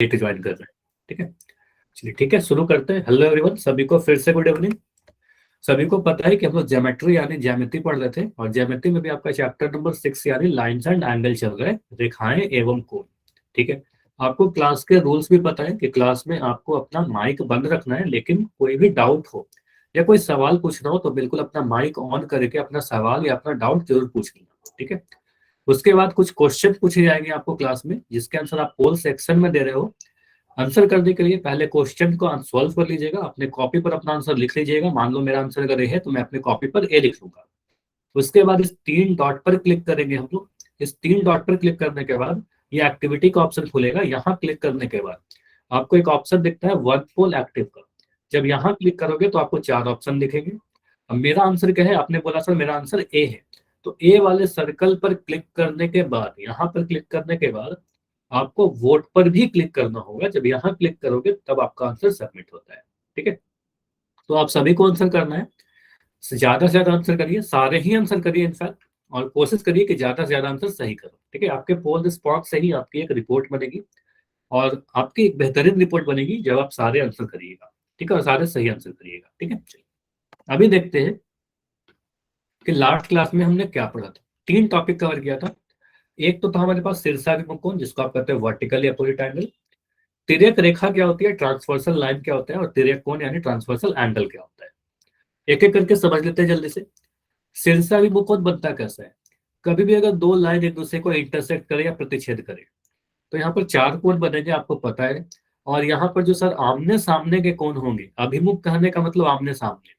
Join कर रहे हैं, ठीक है। चलिए ठीक है, शुरू करते हैं। हेलो एवरीवन, सभी को फिर से गुड इवनिंग। सभी को पता है कि हम लोग ज्योमेट्री यानी ज्यामिति पढ़ रहे थे, और ज्योमेट्री में भी आपका चैप्टर नंबर 6 यानी लाइंस एंड एंगल चल रहा है, रेखाएं एवं कोण, ठीक है। आपको क्लास के रूल्स भी पता है कि क्लास में आपको अपना माइक बंद रखना है, लेकिन कोई भी डाउट हो या कोई सवाल पूछना हो तो बिल्कुल अपना माइक ऑन करके अपना सवाल या अपना डाउट जरूर पूछ लेना, ठीक है। उसके बाद कुछ क्वेश्चन पूछे जाएंगे आपको क्लास में, जिसके आंसर आप पोल सेक्शन में दे रहे हो। आंसर करने के लिए पहले क्वेश्चन को सॉल्व कर लीजिएगा, अपने कॉपी पर अपना आंसर लिख लीजिएगा। मान लो मेरा आंसर अगर ए है तो मैं अपने कॉपी पर ए लिख लूंगा। उसके बाद इस 3 डॉट पर क्लिक करेंगे हम लोग। इस 3 डॉट पर क्लिक करने के बाद ये एक्टिविटी का ऑप्शन खुलेगा। यहाँ क्लिक करने के बाद आपको एक ऑप्शन दिखता है वर्क पोल एक्टिव का। जब यहाँ क्लिक करोगे तो आपको 4 ऑप्शन दिखेंगे। अब मेरा आंसर क्या है, आपने बोला सर मेरा आंसर ए है, तो ए वाले सर्कल पर क्लिक करने के बाद, यहाँ पर क्लिक करने के बाद आपको वोट पर भी क्लिक करना होगा। जब यहाँ क्लिक करोगे तब आपका आंसर सबमिट होता है, ठीक है। तो आप सभी को आंसर करना है, ज्यादा से ज्यादा आंसर करिए, सारे ही आंसर करिए इनफैक्ट, और कोशिश करिए कि ज्यादा से ज्यादा आंसर सही करो, ठीक है। आपके पोल स्पॉट से ही आपकी एक रिपोर्ट बनेगी, और आपकी एक बेहतरीन रिपोर्ट बनेगी जब आप सारे आंसर करिएगा, ठीक है, और सारे सही आंसर करिएगा, ठीक है। अभी देखते हैं कि लास्ट क्लास में हमने क्या पढ़ा था। 3 टॉपिक कवर किया था। एक तो था हमारे पास शीर्षाभिमुख कोण, जिसको आप कहते हैं वर्टिकल या अपोजिट एंगल। तिर्यक रेखा क्या होती है, ट्रांसवर्सल लाइन क्या होता है, और तिर्यक कोण यानी ट्रांसवर्सल एंगल क्या होता है। एक एक करके समझ लेते हैं जल्दी से। शीर्षाभिमुख कोण बनता कैसा है, कभी भी अगर 2 लाइन एक दूसरे को इंटरसेक्ट करे या प्रतिच्छेद करे तो यहाँ पर 4 कोण बनेंगे, आपको पता है। और यहाँ पर जो सर आमने सामने के कोण होंगे, अभिमुख कहने का मतलब आमने सामने,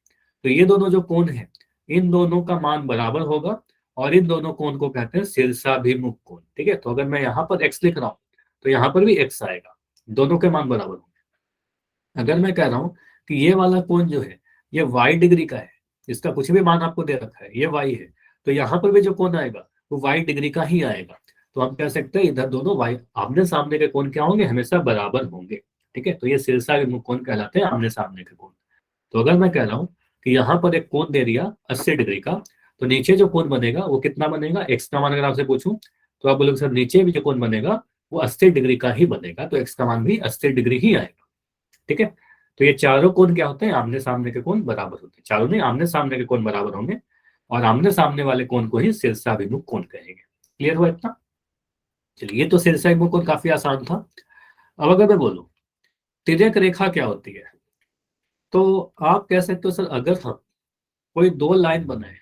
तो ये दोनों जो कोण है इन दोनों का मान बराबर होगा, और इन दोनों कोण को कहते हैं शीर्षाभिमुख कोण, ठीक है। तो अगर मैं यहाँ पर x लिख रहा हूँ तो यहाँ पर भी x आएगा, दोनों के मान बराबर होंगे। अगर मैं कह रहा हूँ कि ये वाला कोण जो है ये y डिग्री का है, इसका कुछ भी मान आपको दे रखा है, ये y है, तो यहाँ पर भी जो कोण आएगा वो y डिग्री का ही आएगा। तो हम कह सकते हैं इधर दोनों y आमने सामने के कोण क्या होंगे, हमेशा बराबर होंगे, ठीक है। तो ये शीर्षाभिमुख कोण कहलाते हैं आमने सामने के कोण। तो अगर मैं कह रहा हूँ कि यहाँ पर एक कोण दे दिया 80 डिग्री का, तो नीचे जो कोण बनेगा वो कितना बनेगा, एक्स का मान अगर आपसे पूछूं तो आप बोलोगे सर नीचे भी जो कोण बनेगा वो 80 डिग्री का ही बनेगा, तो एक्स का मान भी 80 डिग्री ही आएगा, ठीक है। तो ये चारों कोण क्या होते हैं, आमने सामने के कोण बराबर होते हैं। चारों नहीं, आमने सामने के कोण बराबर होंगे, और आमने सामने वाले कोण को ही शीर्षाभिमुख कोण कहेंगे। क्लियर हुआ इतना? चलिए, ये तो शीर्षाभिमुख कोण काफी आसान था। अब अगर मैं बोलूं तिर्यक रेखा क्या होती है, तो आप कह सकते हो सर अगर हम कोई 2 लाइन बनाए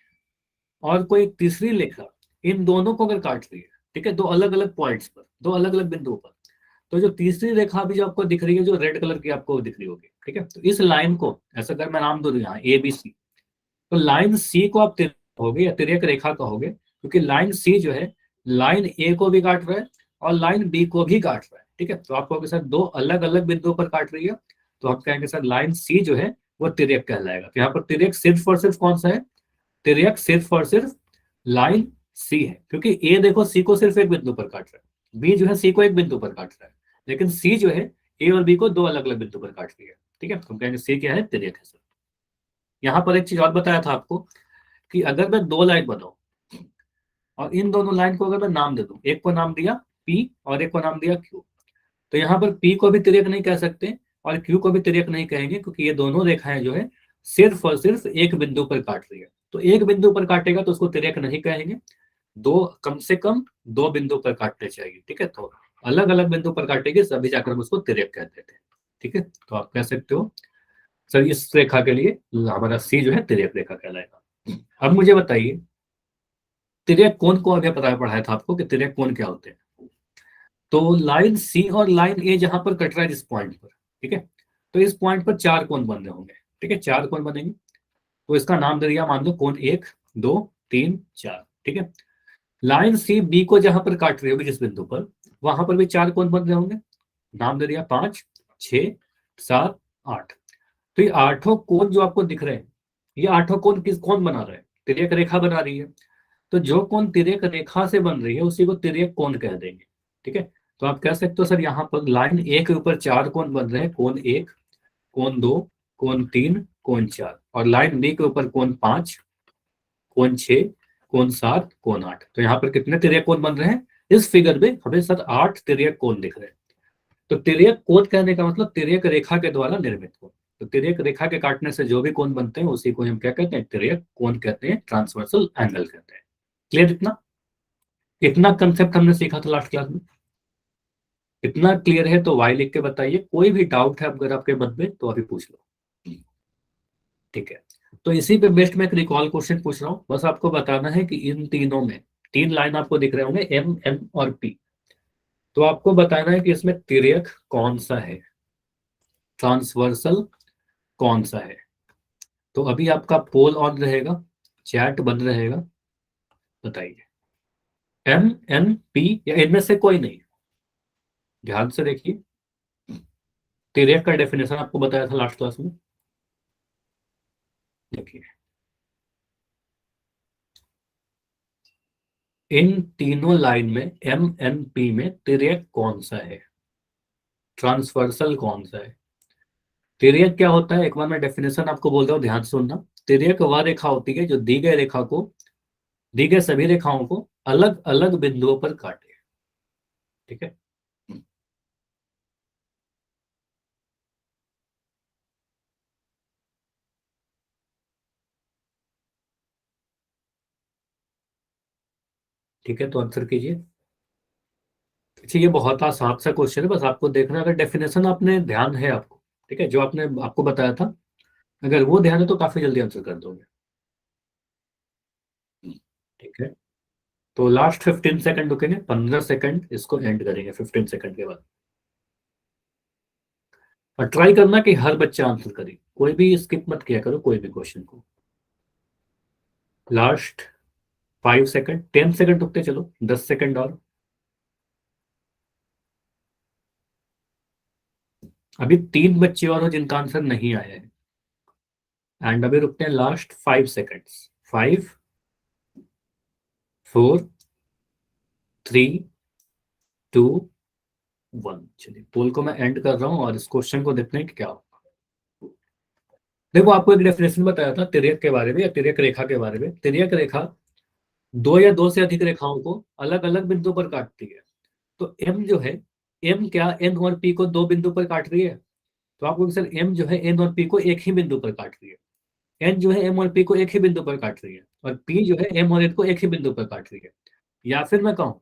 और कोई तीसरी रेखा इन दोनों को अगर काट रही है, ठीक है, 2 अलग अलग पॉइंट्स पर, 2 अलग अलग बिंदुओं पर, तो जो तीसरी रेखा भी जो आपको दिख रही है, जो रेड कलर की आपको दिख रही होगी, ठीक है, तो इस लाइन को ऐसा अगर मैं नाम दूं यहाँ ABC, तो लाइन सी को आप कहोगे या तिर्यक रेखा कहोगे, क्योंकि लाइन सी जो है लाइन ए को भी काट रहा है और लाइन बी को भी काट रहा है, ठीक है। तो आप कहोगे सर 2 अलग अलग बिंदुओं पर काट रही है, तो हम कहेंगे सर लाइन सी जो है वो तिर्यक कहलाएगा। तो यहाँ पर तिर्यक सिर्फ और सिर्फ कौन सा है, तिर्यक सिर्फ और सिर्फ लाइन सी है, क्योंकि ए देखो सी को सिर्फ एक बिंदु पर काट रहा है, बी जो है सी को एक बिंदु पर काट रहा है, लेकिन सी जो है ए और बी को 2 अलग अलग बिंदु पर काट रही है, ठीक है। तो हम कहेंगे सी क्या है, तिर्यक है सर। यहाँ पर एक चीज और बताया था आपको कि अगर मैं 2 लाइन बनाऊं और इन दोनों लाइन को अगर मैं नाम दे दूं, एक को नाम दिया पी और एक को नाम दिया क्यू, तो यहाँ पर पी को भी तिर्यक नहीं कह सकते और क्यू को भी तिर्यक नहीं कहेंगे, क्योंकि ये दोनों रेखाएं जो है सिर्फ और सिर्फ एक बिंदु पर काट रही है। तो एक बिंदु पर काटेगा तो उसको तिर्यक नहीं कहेंगे, कम से कम 2 बिंदु पर काटने चाहिए, ठीक है। तो अलग अलग बिंदु पर काटेंगे सभी जाकर हम उसको तिर्यक कहते थे, ठीक है। तो आप कह सकते हो सर इस रेखा के लिए हमारा सी जो है तिर्यक रेखा कहलाएगा। अब मुझे बताइए तिर्यक कोण को अभी पढ़ाया था आपको कि तिर्यक कोण क्या होते हैं। तो लाइन सी और लाइन ए जहां पर कट रहा है जिस पॉइंट पर, ठीक है, तो इस पॉइंट पर 4 कोण बन रहे होंगे, ठीक है, 4 कोण बनेंगे। तो इसका नाम दे दिया मान लो कोण 1 2 3 4, ठीक है। लाइन सी बी को जहां पर काट रही होगी जिस बिंदु पर, वहां पर भी 4 कोण बन रहे होंगे, नाम दे दिया 5 6 7 8। तो ये 8 कोण जो आपको दिख रहे हैं, ये 8 कोण कौन बना रहा है, तिर्यक रेखा बना रही है। तो जो कोण तिर्यक रेखा से बन रही है उसी को तिर्यक कोण कह देंगे, ठीक है। तो आप कह सकते हो सर यहाँ पर लाइन ए के ऊपर 4 कोण बन रहे हैं, कोण 1 कोण 2 कोण 3 कोण 4, और लाइन बी के ऊपर कोण 5 कोण 6 कोण 7 कोण 8। तो यहाँ पर कितने तिर्यक कोण बन रहे हैं, इस फिगर में हमें सर 8 तिर्यक कोण दिख रहे हैं। तो तिर्यक कोण कहने का मतलब तिर्यक रेखा के द्वारा निर्मित कोण। तो तिर्यक रेखा के काटने से जो भी कोण बनते हैं उसी को हम क्या कहते हैं, तिर्यक कोण कहते हैं, ट्रांसवर्सल एंगल कहते हैं। क्लियर? इतना इतना कंसेप्ट हमने सीखा था लास्ट क्लास में। इतना क्लियर है तो वाई लिख के बताइए। कोई भी डाउट है अगर आपके मन में तो अभी पूछ लो। ठीक है, तो इसी पे बेस्ड मैं एक रिकॉल क्वेश्चन पूछ रहा हूँ। बस आपको बताना है कि इन तीनों में, तीन लाइन आपको दिख रहे होंगे एम एन और पी, तो आपको बताना है कि इसमें तिर्यक कौन सा है, ट्रांसवर्सल कौन सा है। तो अभी आपका पोल ऑन रहेगा, चैट बंद रहेगा, बताइए एम एन पी या इनमें से कोई नहीं। ध्यान से देखिए, तिर्यक का डेफिनेशन आपको बताया था लास्ट क्लास में। देखिए इन तीनों लाइन में एम एन पी में तिर्यक कौन सा है, ट्रांसवर्सल कौन सा है। तिर्यक क्या होता है, एक बार मैं डेफिनेशन आपको बोल रहा हूँ, ध्यान से सुनना। तिर्यक वह रेखा होती है जो दी गई रेखा को, दी गई सभी रेखाओं को अलग अलग बिंदुओं पर काटे। ठीक है, ठीक है, तो आंसर कीजिए। अच्छा, ये बहुत आसान सा क्वेश्चन है, बस आपको देखना है, अगर डेफिनेशन आपने ध्यान है आपको, ठीक है, जो आपने आपको बताया था, अगर वो ध्यान है तो काफी जल्दी आंसर कर दोगे। ठीक है, तो लास्ट 15 सेकंड रुकेंगे, 15 सेकंड, इसको एंड करेंगे 15 सेकंड के बाद। और ट्राई करना कि हर बच्चा आंसर करे, कोई भी स्किप मत किया करो कोई भी क्वेश्चन को। लास्ट 5 सेकंड, 10 सेकंड रुकते चलो, 10 सेकंड और। अभी तीन बच्चे और हो जिनका आंसर नहीं आया है, एंड अभी रुकते हैं लास्ट 5 सेकंड्स। 5, 4, 3, 2, 1। चलिए पोल को मैं एंड कर रहा हूं और इस क्वेश्चन को देखते हैं कि क्या होगा। देखो आपको एक डेफिनेशन बताया था तिर्यक के बारे में, या तिर्यक रेखा के बारे में। तिर्यक रेखा दो या दो से अधिक रेखाओं को अलग अलग बिंदु पर काटती है। तो एम जो है, एम क्या एन और पी को दो बिंदु पर काट रही है। तो आपको सर एम जो है एन और पी को एक ही बिंदु पर काट रही है, एन जो है एम और पी को एक ही बिंदु पर काट रही है, और पी जो है एम और एन को एक ही बिंदु पर काट रही है। या फिर मैं कहूँ,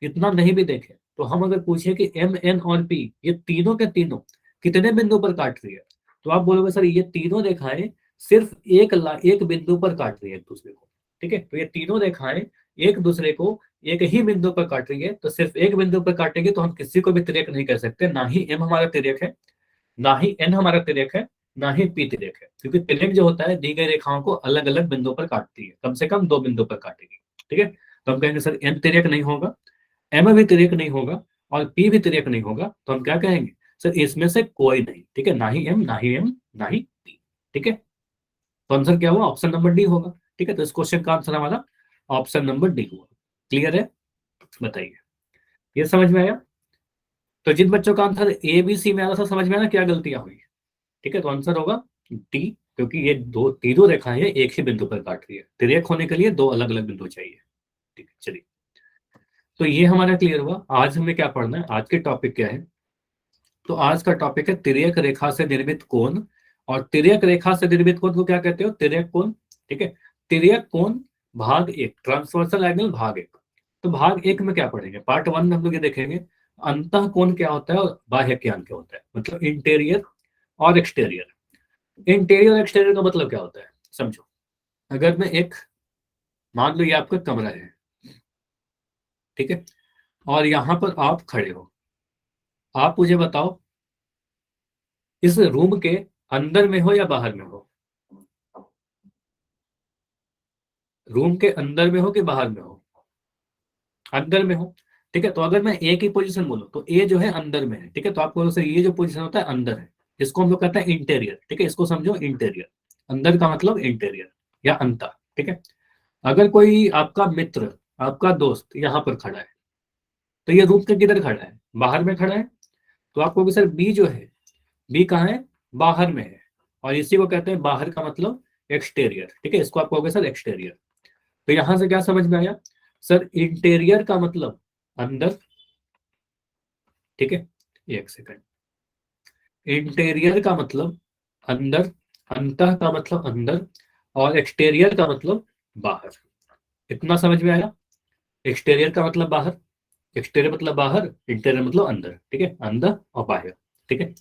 इतना नहीं भी देखे तो हम अगर पूछे कि एम एन और पी ये तीनों के तीनों कितने बिंदु पर काट रही है, तो आप बोलोगे सर ये तीनों रेखाएं सिर्फ एक बिंदु पर काट रही है एक दूसरे को। ठीक है, तो ये तीनों रेखाएं एक दूसरे को एक ही बिंदु पर काट रही है, तो सिर्फ एक बिंदु पर काटेंगे तो हम किसी को भी तिर्यक नहीं कह सकते। ना ही एम हमारा तिर्यक है, ना ही एन हमारा तिर्यक है, ना ही पी तिर्यक है, क्योंकि तिर्यक जो होता है दी गई रेखाओं को अलग अलग बिंदु पर काटती है, कम से कम दो बिंदु पर काटेगी। ठीक है, तो हम कहेंगे सर एन तिर्यक नहीं होगा, एम भी तिर्यक नहीं होगा, और पी भी तिर्यक नहीं होगा, तो हम क्या कहेंगे सर इसमें से कोई नहीं। ठीक है, ना ही एम, ना ही एम, ना ही पी। ठीक है, तो आंसर क्या हुआ, ऑप्शन नंबर डी होगा। ठीक है, तो इस क्वेश्चन का आंसर हमारा ऑप्शन नंबर डी हुआ। क्लियर है, बताइए, ये समझ में आया? तो जिन बच्चों का आंसर ए बी सी में आ रहा था, समझ में आया क्या गलतियां हुई। ठीक है, तो आंसर होगा डी, क्योंकि ये दो तीनों रेखाएं एक ही बिंदु पर काट रही है, तिर्यक होने के लिए दो अलग अलग बिंदु चाहिए। ठीक है, चलिए, तो ये हमारा क्लियर हुआ। आज हमें क्या पढ़ना है, आज के टॉपिक क्या है? तो आज का टॉपिक है तिर्यक रेखा से निर्मित कोण। और तिर्यक रेखा से निर्मित कोण को क्या कहते हो, तिर्यक कोण। ठीक है, तिर्यक कोण भाग एक, ट्रांसवर्सल एंगल भाग एक। तो भाग एक में क्या पढ़ेंगे, पार्ट वन में हम लोग ये देखेंगे अंतः कोण क्या होता है और बाह्य कोण क्या होता है, मतलब इंटीरियर और एक्सटीरियर। इंटीरियर और एक्सटीरियर का मतलब क्या होता है, समझो। अगर मैं एक, मान लो ये आपका कमरा है, ठीक है, और यहां पर आप खड़े हो, आप मुझे बताओ इस रूम के अंदर में हो या बाहर में हो, रूम के अंदर में हो कि बाहर में हो, अंदर में हो। ठीक है, तो अगर मैं ए की पोजीशन बोलूं तो ए जो है अंदर में है। ठीक है, तो आपको सर ये जो पोजीशन होता है अंदर है, इसको हम लोग कहते हैं इंटीरियर। ठीक है, इसको समझो इंटीरियर, अंदर का मतलब इंटीरियर या अंतर। ठीक है, अगर कोई आपका मित्र, आपका दोस्त यहाँ पर खड़ा है, तो ये रूम के किधर खड़ा है, बाहर में खड़ा है। तो आपको भी सर बी जो है, बी कहाँ है, बाहर में है, और इसी को कहते हैं बाहर का मतलब एक्सटीरियर। ठीक है, इसको आप कहोगे सर एक्सटीरियर। तो यहां से क्या समझ में आया, सर इंटीरियर का मतलब अंदर। ठीक है, एक सेकंड। इंटीरियर का मतलब अंदर, अंतः का मतलब अंदर, और एक्सटीरियर का मतलब बाहर। इतना समझ में आया? एक्सटीरियर का मतलब बाहर, एक्सटीरियर मतलब बाहर, इंटीरियर मतलब अंदर। ठीक है, अंदर और बाहर। ठीक है,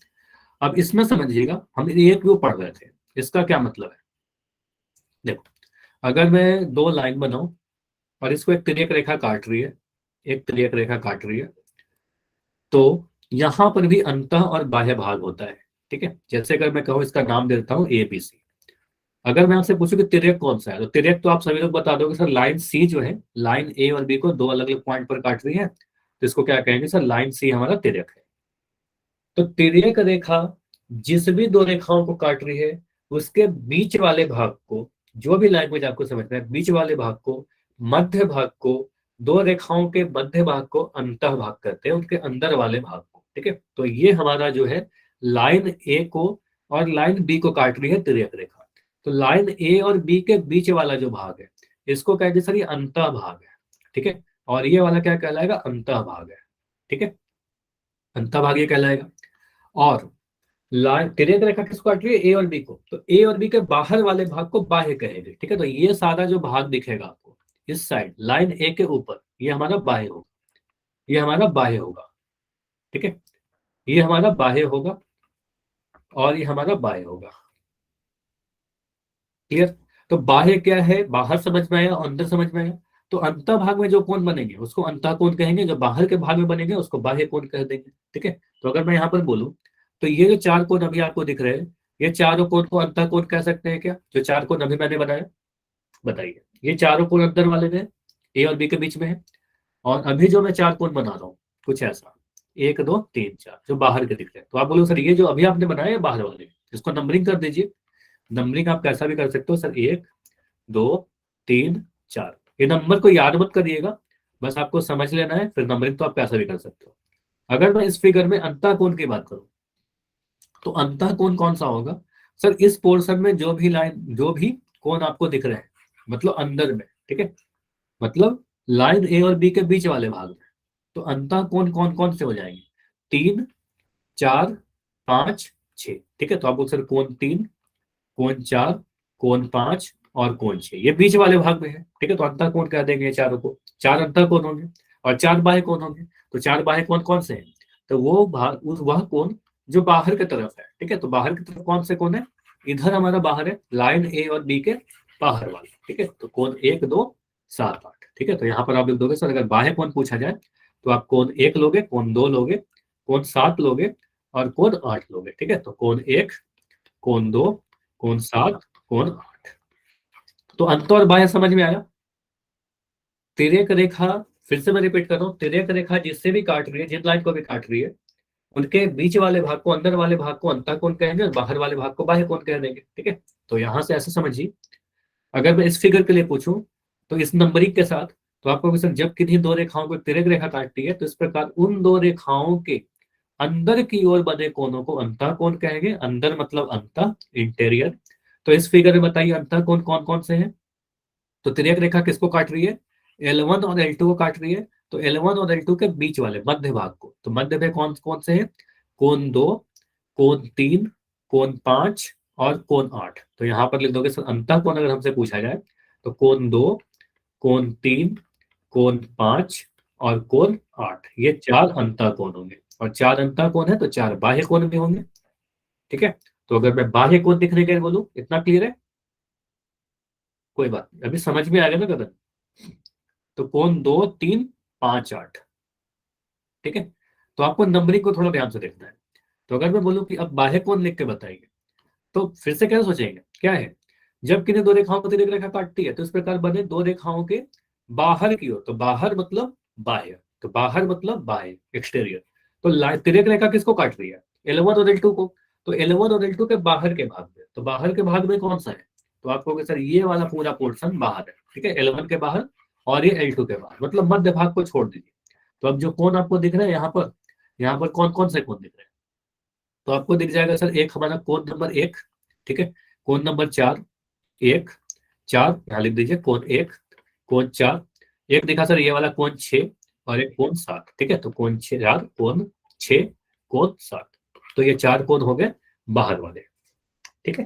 अब इसमें समझिएगा, हम एक व्यू पढ़ रहे थे, इसका क्या मतलब है। देखो, अगर मैं दो लाइन बनाऊं और इसको एक तिर्यक रेखा काट रही है, एक तिर्यक रेखा काट रही है, तो यहां पर भी अंतः और बाह्य भाग होता है। ठीक है, जैसे अगर मैं कहूँ, इसका नाम दे देता हूँ ए बी सी। अगर मैं आपसे पूछूं कि तिर्यक कौन सा है, तो तिर्यक तो आप सभी लोग बता दोगे सर, लाइन सी जो है, लाइन ए और बी को दो अलग अलग पॉइंट पर काट रही है, तो इसको क्या कहेंगे सर, लाइन सी हमारा तिर्यक है। तो तिर्यक रेखा जिस भी दो रेखाओं को काट रही है, उसके बीच वाले भाग को, जो भी लैंग्वेज आपको समझना है, बीच वाले भाग को, मध्य भाग को, दो रेखाओं के मध्य भाग को अंतः भाग करते हैं, उनके अंदर वाले भाग को। ठीक है, तो ये हमारा जो है लाइन ए को और लाइन बी को काट रही है तिर्यक रेखा। तो लाइन ए और बी के बीच वाला जो भाग है, इसको कहते हैं सर ये अंतः भाग है। ठीक है, और ये वाला क्या कहलाएगा, अंतः भाग है। ठीक है, अंतः भाग ये कहलाएगा। और लाइन तिर्यक रेखा किसको काट रही है, ए और बी को, तो ए और बी के बाहर वाले भाग को बाह्य कहेंगे। ठीक है, तो ये सारा जो भाग दिखेगा आपको इस साइड लाइन ए के ऊपर, ये हमारा बाह्य होगा, ये हमारा बाह्य होगा। ठीक है, ये हमारा बाह्य होगा और ये हमारा बाह्य होगा। क्लियर? तो बाह्य क्या है, बाहर समझ में आया और अंदर समझ में आया। तो अंतः भाग में जो कोण बनेंगे उसको अंतः कोण कहेंगे, जो बाहर के भाग में बनेंगे उसको बाह्य कोण कह देंगे। ठीक है, तो अगर मैं यहाँ पर बोलूं, तो ये जो चार कोण अभी आपको दिख रहे हैं, ये चारों कोण को अंतः कोण कह सकते हैं क्या, जो चार कोण अभी मैंने बनाया? बताइए, ये चारों कोण अंदर वाले में, ए और बी के बीच में है। और अभी जो मैं चार कोण बना रहा हूँ कुछ ऐसा, एक दो तीन चार, जो बाहर के दिख रहे हैं, तो आप बोलो सर ये जो अभी आपने बनाया है बाहर वाले, इसको नंबरिंग कर दीजिए। नंबरिंग आप कैसा भी कर सकते हो सर, एक दो तीन चार। ये नंबर को याद मत करिएगा, बस आपको समझ लेना है, फिर नंबरिंग तो आप कैसा भी कर सकते हो। अगर मैं इस फिगर में अंतः कोण की बात करूं, तो अंतः कोण कौन सा होगा सर, इस पोर्शन में जो भी लाइन, जो भी कोण आपको दिख रहे हैं, मतलब अंदर में। ठीक है, मतलब लाइन ए और बी के बीच वाले भाग में, तो अंतः कोण कौन कौन से हो जाएंगे, तीन, चार, पांच, छह। ठीक है, तो आप बोल सर कोण तीन, कोण चार, कोण पांच और कोण छह, ये बीच वाले भाग में है। ठीक है, तो अंतः कोण कह देंगे ये चारों को, चार अंतः कोण होंगे और चार बाह्य कोण होंगे। तो चार बाह्य कोण कौन से हैं, तो वो भाग, उस वह कोण जो बाहर की तरफ है। ठीक है, तो बाहर की तरफ कौन से कोण है, इधर हमारा बाहर है, लाइन ए और बी के बाहर वाले। ठीक है, तो कोण एक दो सात आठ। ठीक है, तो यहाँ पर आप लिख दोगे सर, अगर बाह्य कोण पूछा जाए तो आप कोण एक लोगे, कोण दो लोगे, कोण सात लोगे और कोण आठ लोगे। ठीक है, तो कोण एक, कोण दो, कोण सात, कोण आठ। तो अंत और बाह्य समझ में आया। तिर्यक रेखा, फिर से मैं रिपीट कर रहा हूँ, तिर्यक रेखा जिससे भी काट रही है, जिन लाइन को भी काट रही है, उनके बीच वाले भाग को, अंदर वाले भाग को अंतः कोण कहेंगे और बाहर वाले भाग को बाह्य कोण कह देंगे। ठीक है, तो यहां से ऐसे समझिए, अगर मैं इस फिगर के लिए पूछूं, तो इस नंबरिंग के साथ, तो आपको सर जब किन्हीं दो रेखाओं को तिर्यक रेखा काटती है, तो इस प्रकार उन दो रेखाओं के अंदर की ओर बने कोणों को अंतः कोण कहेंगे। अंदर मतलब अंतः, इंटीरियर। तो इस फिगर में बताइए अंतः कोण कौन कौन से हैं। तो तिर्यक रेखा किसको काट रही है, L1 और L2 को काट रही है। तो L1 और L2 के बीच वाले मध्य भाग को, तो मध्य में कौन कौन से हैं, कोण दो, कोण तीन, कोण पांच और कोण आठ। तो यहाँ पर लिख दोगे सर अंतः कोण अगर हमसे पूछा जाए, तो कोण दो, कोण तीन, कोण पांच और कोण आठ, ये चार अंतः कोण होंगे। और चार अंतः कोण है तो चार बाह्य कोण भी होंगे। ठीक है, तो अगर मैं बाह्य कोण दिखने के लिए बोलूं, इतना क्लियर है? कोई बात नहीं, अभी समझ में आ गया ना कदम। तो कोण दो तीन पांच आठ। ठीक है, तो आपको नंबरिंग को थोड़ा ध्यान से देखना है। तो अगर मैं बोलूं कि अब बाह्य कोण लिख के बताइए, तो फिर से क्या सोचेंगे, क्या है, जब किन्हीं दो रेखाओं को तिर्यक रेखा काटती है, तो इस प्रकार बने दो रेखाओं के बाहर की ओर, तो बाहर मतलब बाह्य, तो बाहर मतलब बाह्य, एक्सटीरियर। तो तिर्यक रेखा किसको काट रही है, L1 और L2 को। तो L1 और L2 के बाहर के भाग में, तो बाहर के भाग में कौन सा है, तो आप कहोगे सर ये वाला पूरा पोर्शन बाहर है। ठीक है, L1 के बाहर और ये L2 के बाहर, मतलब मध्य भाग को छोड़ दीजिए। तो अब जो कोण आपको दिख रहा है यहाँ पर, यहाँ पर कौन कौन से कोण दिख रहे हैं, तो आपको दिख जाएगा सर, एक हमारा कोण नंबर एक। ठीक है, कोण नंबर चार, एक, चार यहाँ लिख दीजिए, कोण एक, कोण चार, एक दिखा सर ये वाला कोण छः और एक कोण सात। ठीक है, तो कोण छः चार, कोण छः, कोण 7। तो ये 4 कोण हो गए बाहर वाले। ठीक है,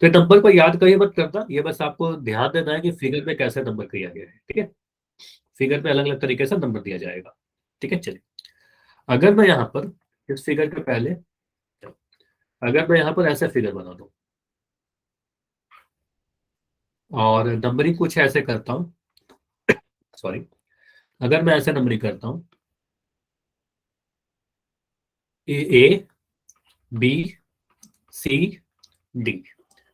तो नंबर को याद करिए मत करना, ये बस आपको ध्यान देना है कि फिगर में कैसे नंबर किया गया है। ठीक है, फिगर में अलग अलग तरीके से नंबर दिया जाएगा। ठीक है, चलिए अगर मैं यहाँ पर इस फिगर के पहले, अगर मैं यहाँ पर ऐसे फिगर बना दूं और नंबरिंग कुछ ऐसे करता हूँ, सॉरी, अगर मैं ऐसे नंबरिंग करता हूँ ए बी सी डी,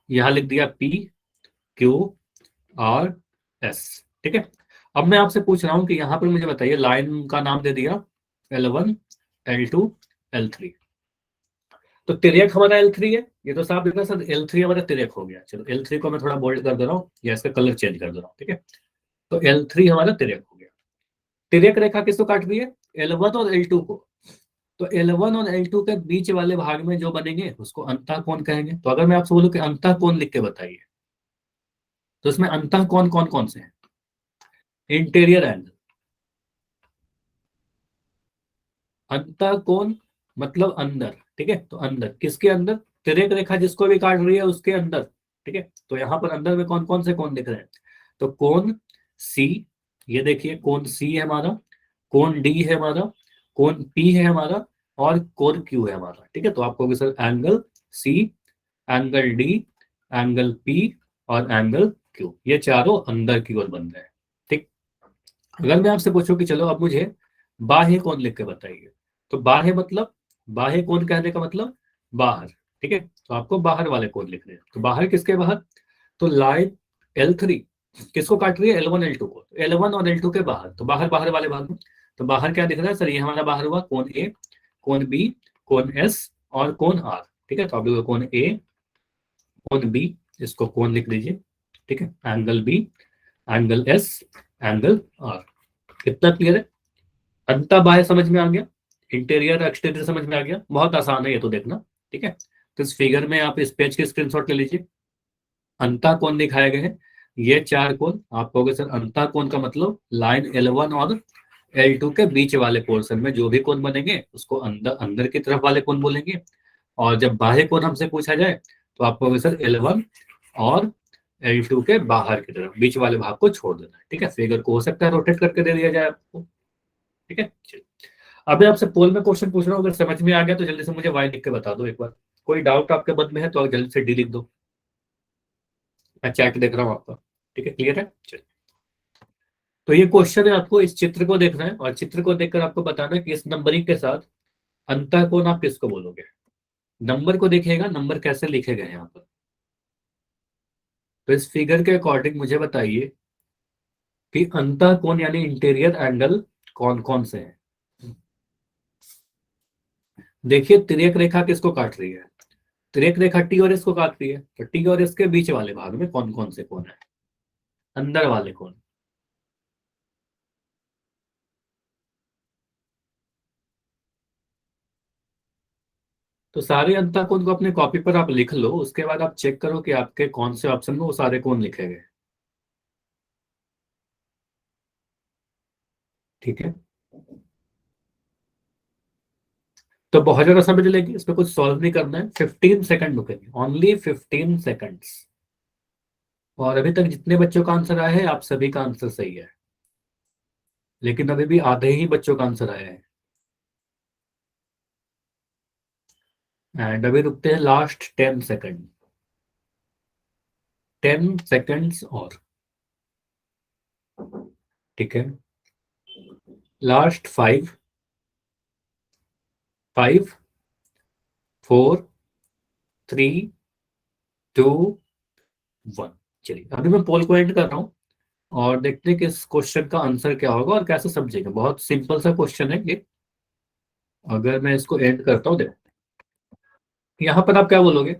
यहाँ लिख दिया पी क्यू आर एस। ठीक है, अब मैं आपसे पूछ रहा हूं कि यहां पर मुझे बताइए, लाइन का नाम दे दिया L1 L2 L3। तो तिर्यक हमारा L3 है, ये तो साफ दिख रहा है सर, L3 हमारा तिर्यक हो गया। चलो L3 को मैं थोड़ा बोल्ड कर दे रहा हूँ या इसका कलर चेंज कर दे रहा हूँ। ठीक है, तो L3 हमारा तिर्यक हो गया। तिर्यक रेखा किसको काट रही है? L1 और L2 को। तो L1 और L2 के बीच वाले भाग में जो बनेंगे उसको अंतः कोण कहेंगे। तो अगर मैं आपसे बोलूं कि अंतः कोण लिख के बताइए, तो इसमें अंतः कोण कौन कौन से हैं? इंटीरियर एंगल, अंतः कोण मतलब अंदर। ठीक है, तो अंदर किसके अंदर? तिर्यक रेखा जिसको भी काट रही है उसके अंदर। ठीक है, तो यहां पर अंदर में कौन कौन से कोण दिख रहे हैं? तो कोण सी, ये देखिए कोण सी है हमारा, कोण डी है हमारा, कोण पी है हमारा, और कोण क्यू है हमारा। ठीक है, तो आपको sir angle C, angle D, angle P और एंगल क्यू, ये चारों अंदर की ओर बन रहे हैं। ठीक, अगर मैं आपसे पूछूं कि चलो अब मुझे बाह्य कोण लिख के बताइए, तो बाह्य मतलब, बाह्य कोण कहने का मतलब बाहर। ठीक है, तो आपको बाहर वाले कोण लिखने हैं। तो बाहर किसके बाहर? तो लाइन L3 किसको काट रही है? L1 L2 को। L1 और L2 के बाहर, तो बाहर बाहर वाले भाग में, तो बाहर क्या दिख रहा है सर? ये हमारा बाहर हुआ कोण ए, कोण बी, कोण एस और कोण आर। ठीक है, तो आप लोग कोण ए, कोण बी, इसको कोण लिख लीजिए। ठीक है, angle B, angle S, angle R. कितना क्लियर है? अंतः बाह्य समझ में आ गया, इंटीरियर एक्सटीरियर समझ में आ गया, बहुत आसान है ये तो देखना। ठीक है, तो इस फिगर में आप इस पेज की स्क्रीनशॉट ले लीजिए। अंतः कोण दिखाए गए हैं, ये 4 कोण। आप कहोगे सर अंतः कोण का मतलब लाइन L1 और L2 के बीच वाले पोर्शन में जो भी कोण बनेंगे उसको अंदर अंदर की तरफ वाले कोण बोलेंगे। और जब बाह्य कोण हमसे पूछा जाए तो आप कहोगे सर L1 और L2 के बाहर की तरफ, बीच वाले भाग को छोड़ देना है। ठीक है, फिगर को हो सकता है रोटेट करके दे दिया जाए आपको। ठीक है, चलिए अब मैं आपसे पोल में क्वेश्चन पूछ रहा हूँ, अगर समझ में आ गया तो जल्दी से मुझे वाई लिख के बता दो एक बार। कोई डाउट आपके मन में है तो जल्दी से डी लिख दो, मैं चैट देख रहा हूँ आपका। ठीक है, क्लियर है? चलिए, तो ये क्वेश्चन है, आपको इस चित्र को देखना है और चित्र को देखकर आपको बताना है कि इस नंबरिंग के साथ अंतः कोण आप किसको बोलोगे। नंबर को देखिएगा, नंबर कैसे लिखे गए हैं यहाँ पर। तो इस फिगर के अकॉर्डिंग मुझे बताइए कि अंतः कोण यानी इंटीरियर एंगल कौन कौन से हैं। देखिए तिर्यक रेखा किसको काट रही है? तिर्यक रेखा टी और एस को काट रही है, तो टी और एस के बीच वाले भाग में कौन कौन से कोण है? अंदर वाले कोण। तो सारे अंतः कोण को अपने कॉपी पर आप लिख लो, उसके बाद आप चेक करो कि आपके कौन से ऑप्शन में वो सारे कोण लिखे गए। ठीक है, तो बहुत ज्यादा समय लेगी, इसमें कुछ सॉल्व नहीं करना है, 15 सेकंड रुकेंगे, ओनली 15 सेकंड्स। और अभी तक जितने बच्चों का आंसर आया है आप सभी का आंसर सही है, लेकिन अभी भी आधे ही बच्चों का आंसर आया है। एंड अभी रुकते हैं लास्ट 10 सेकंड, 10 सेकंड्स और। ठीक है, लास्ट 5, 5, 4, 3, 2, 1। चलिए अभी मैं पोल को एंड कर रहा हूँ और देखते हैं कि इस क्वेश्चन का आंसर क्या होगा और कैसे समझेंगे। बहुत सिंपल सा क्वेश्चन है ये। अगर मैं इसको एंड करता हूँ, देखो यहाँ पर आप क्या बोलोगे?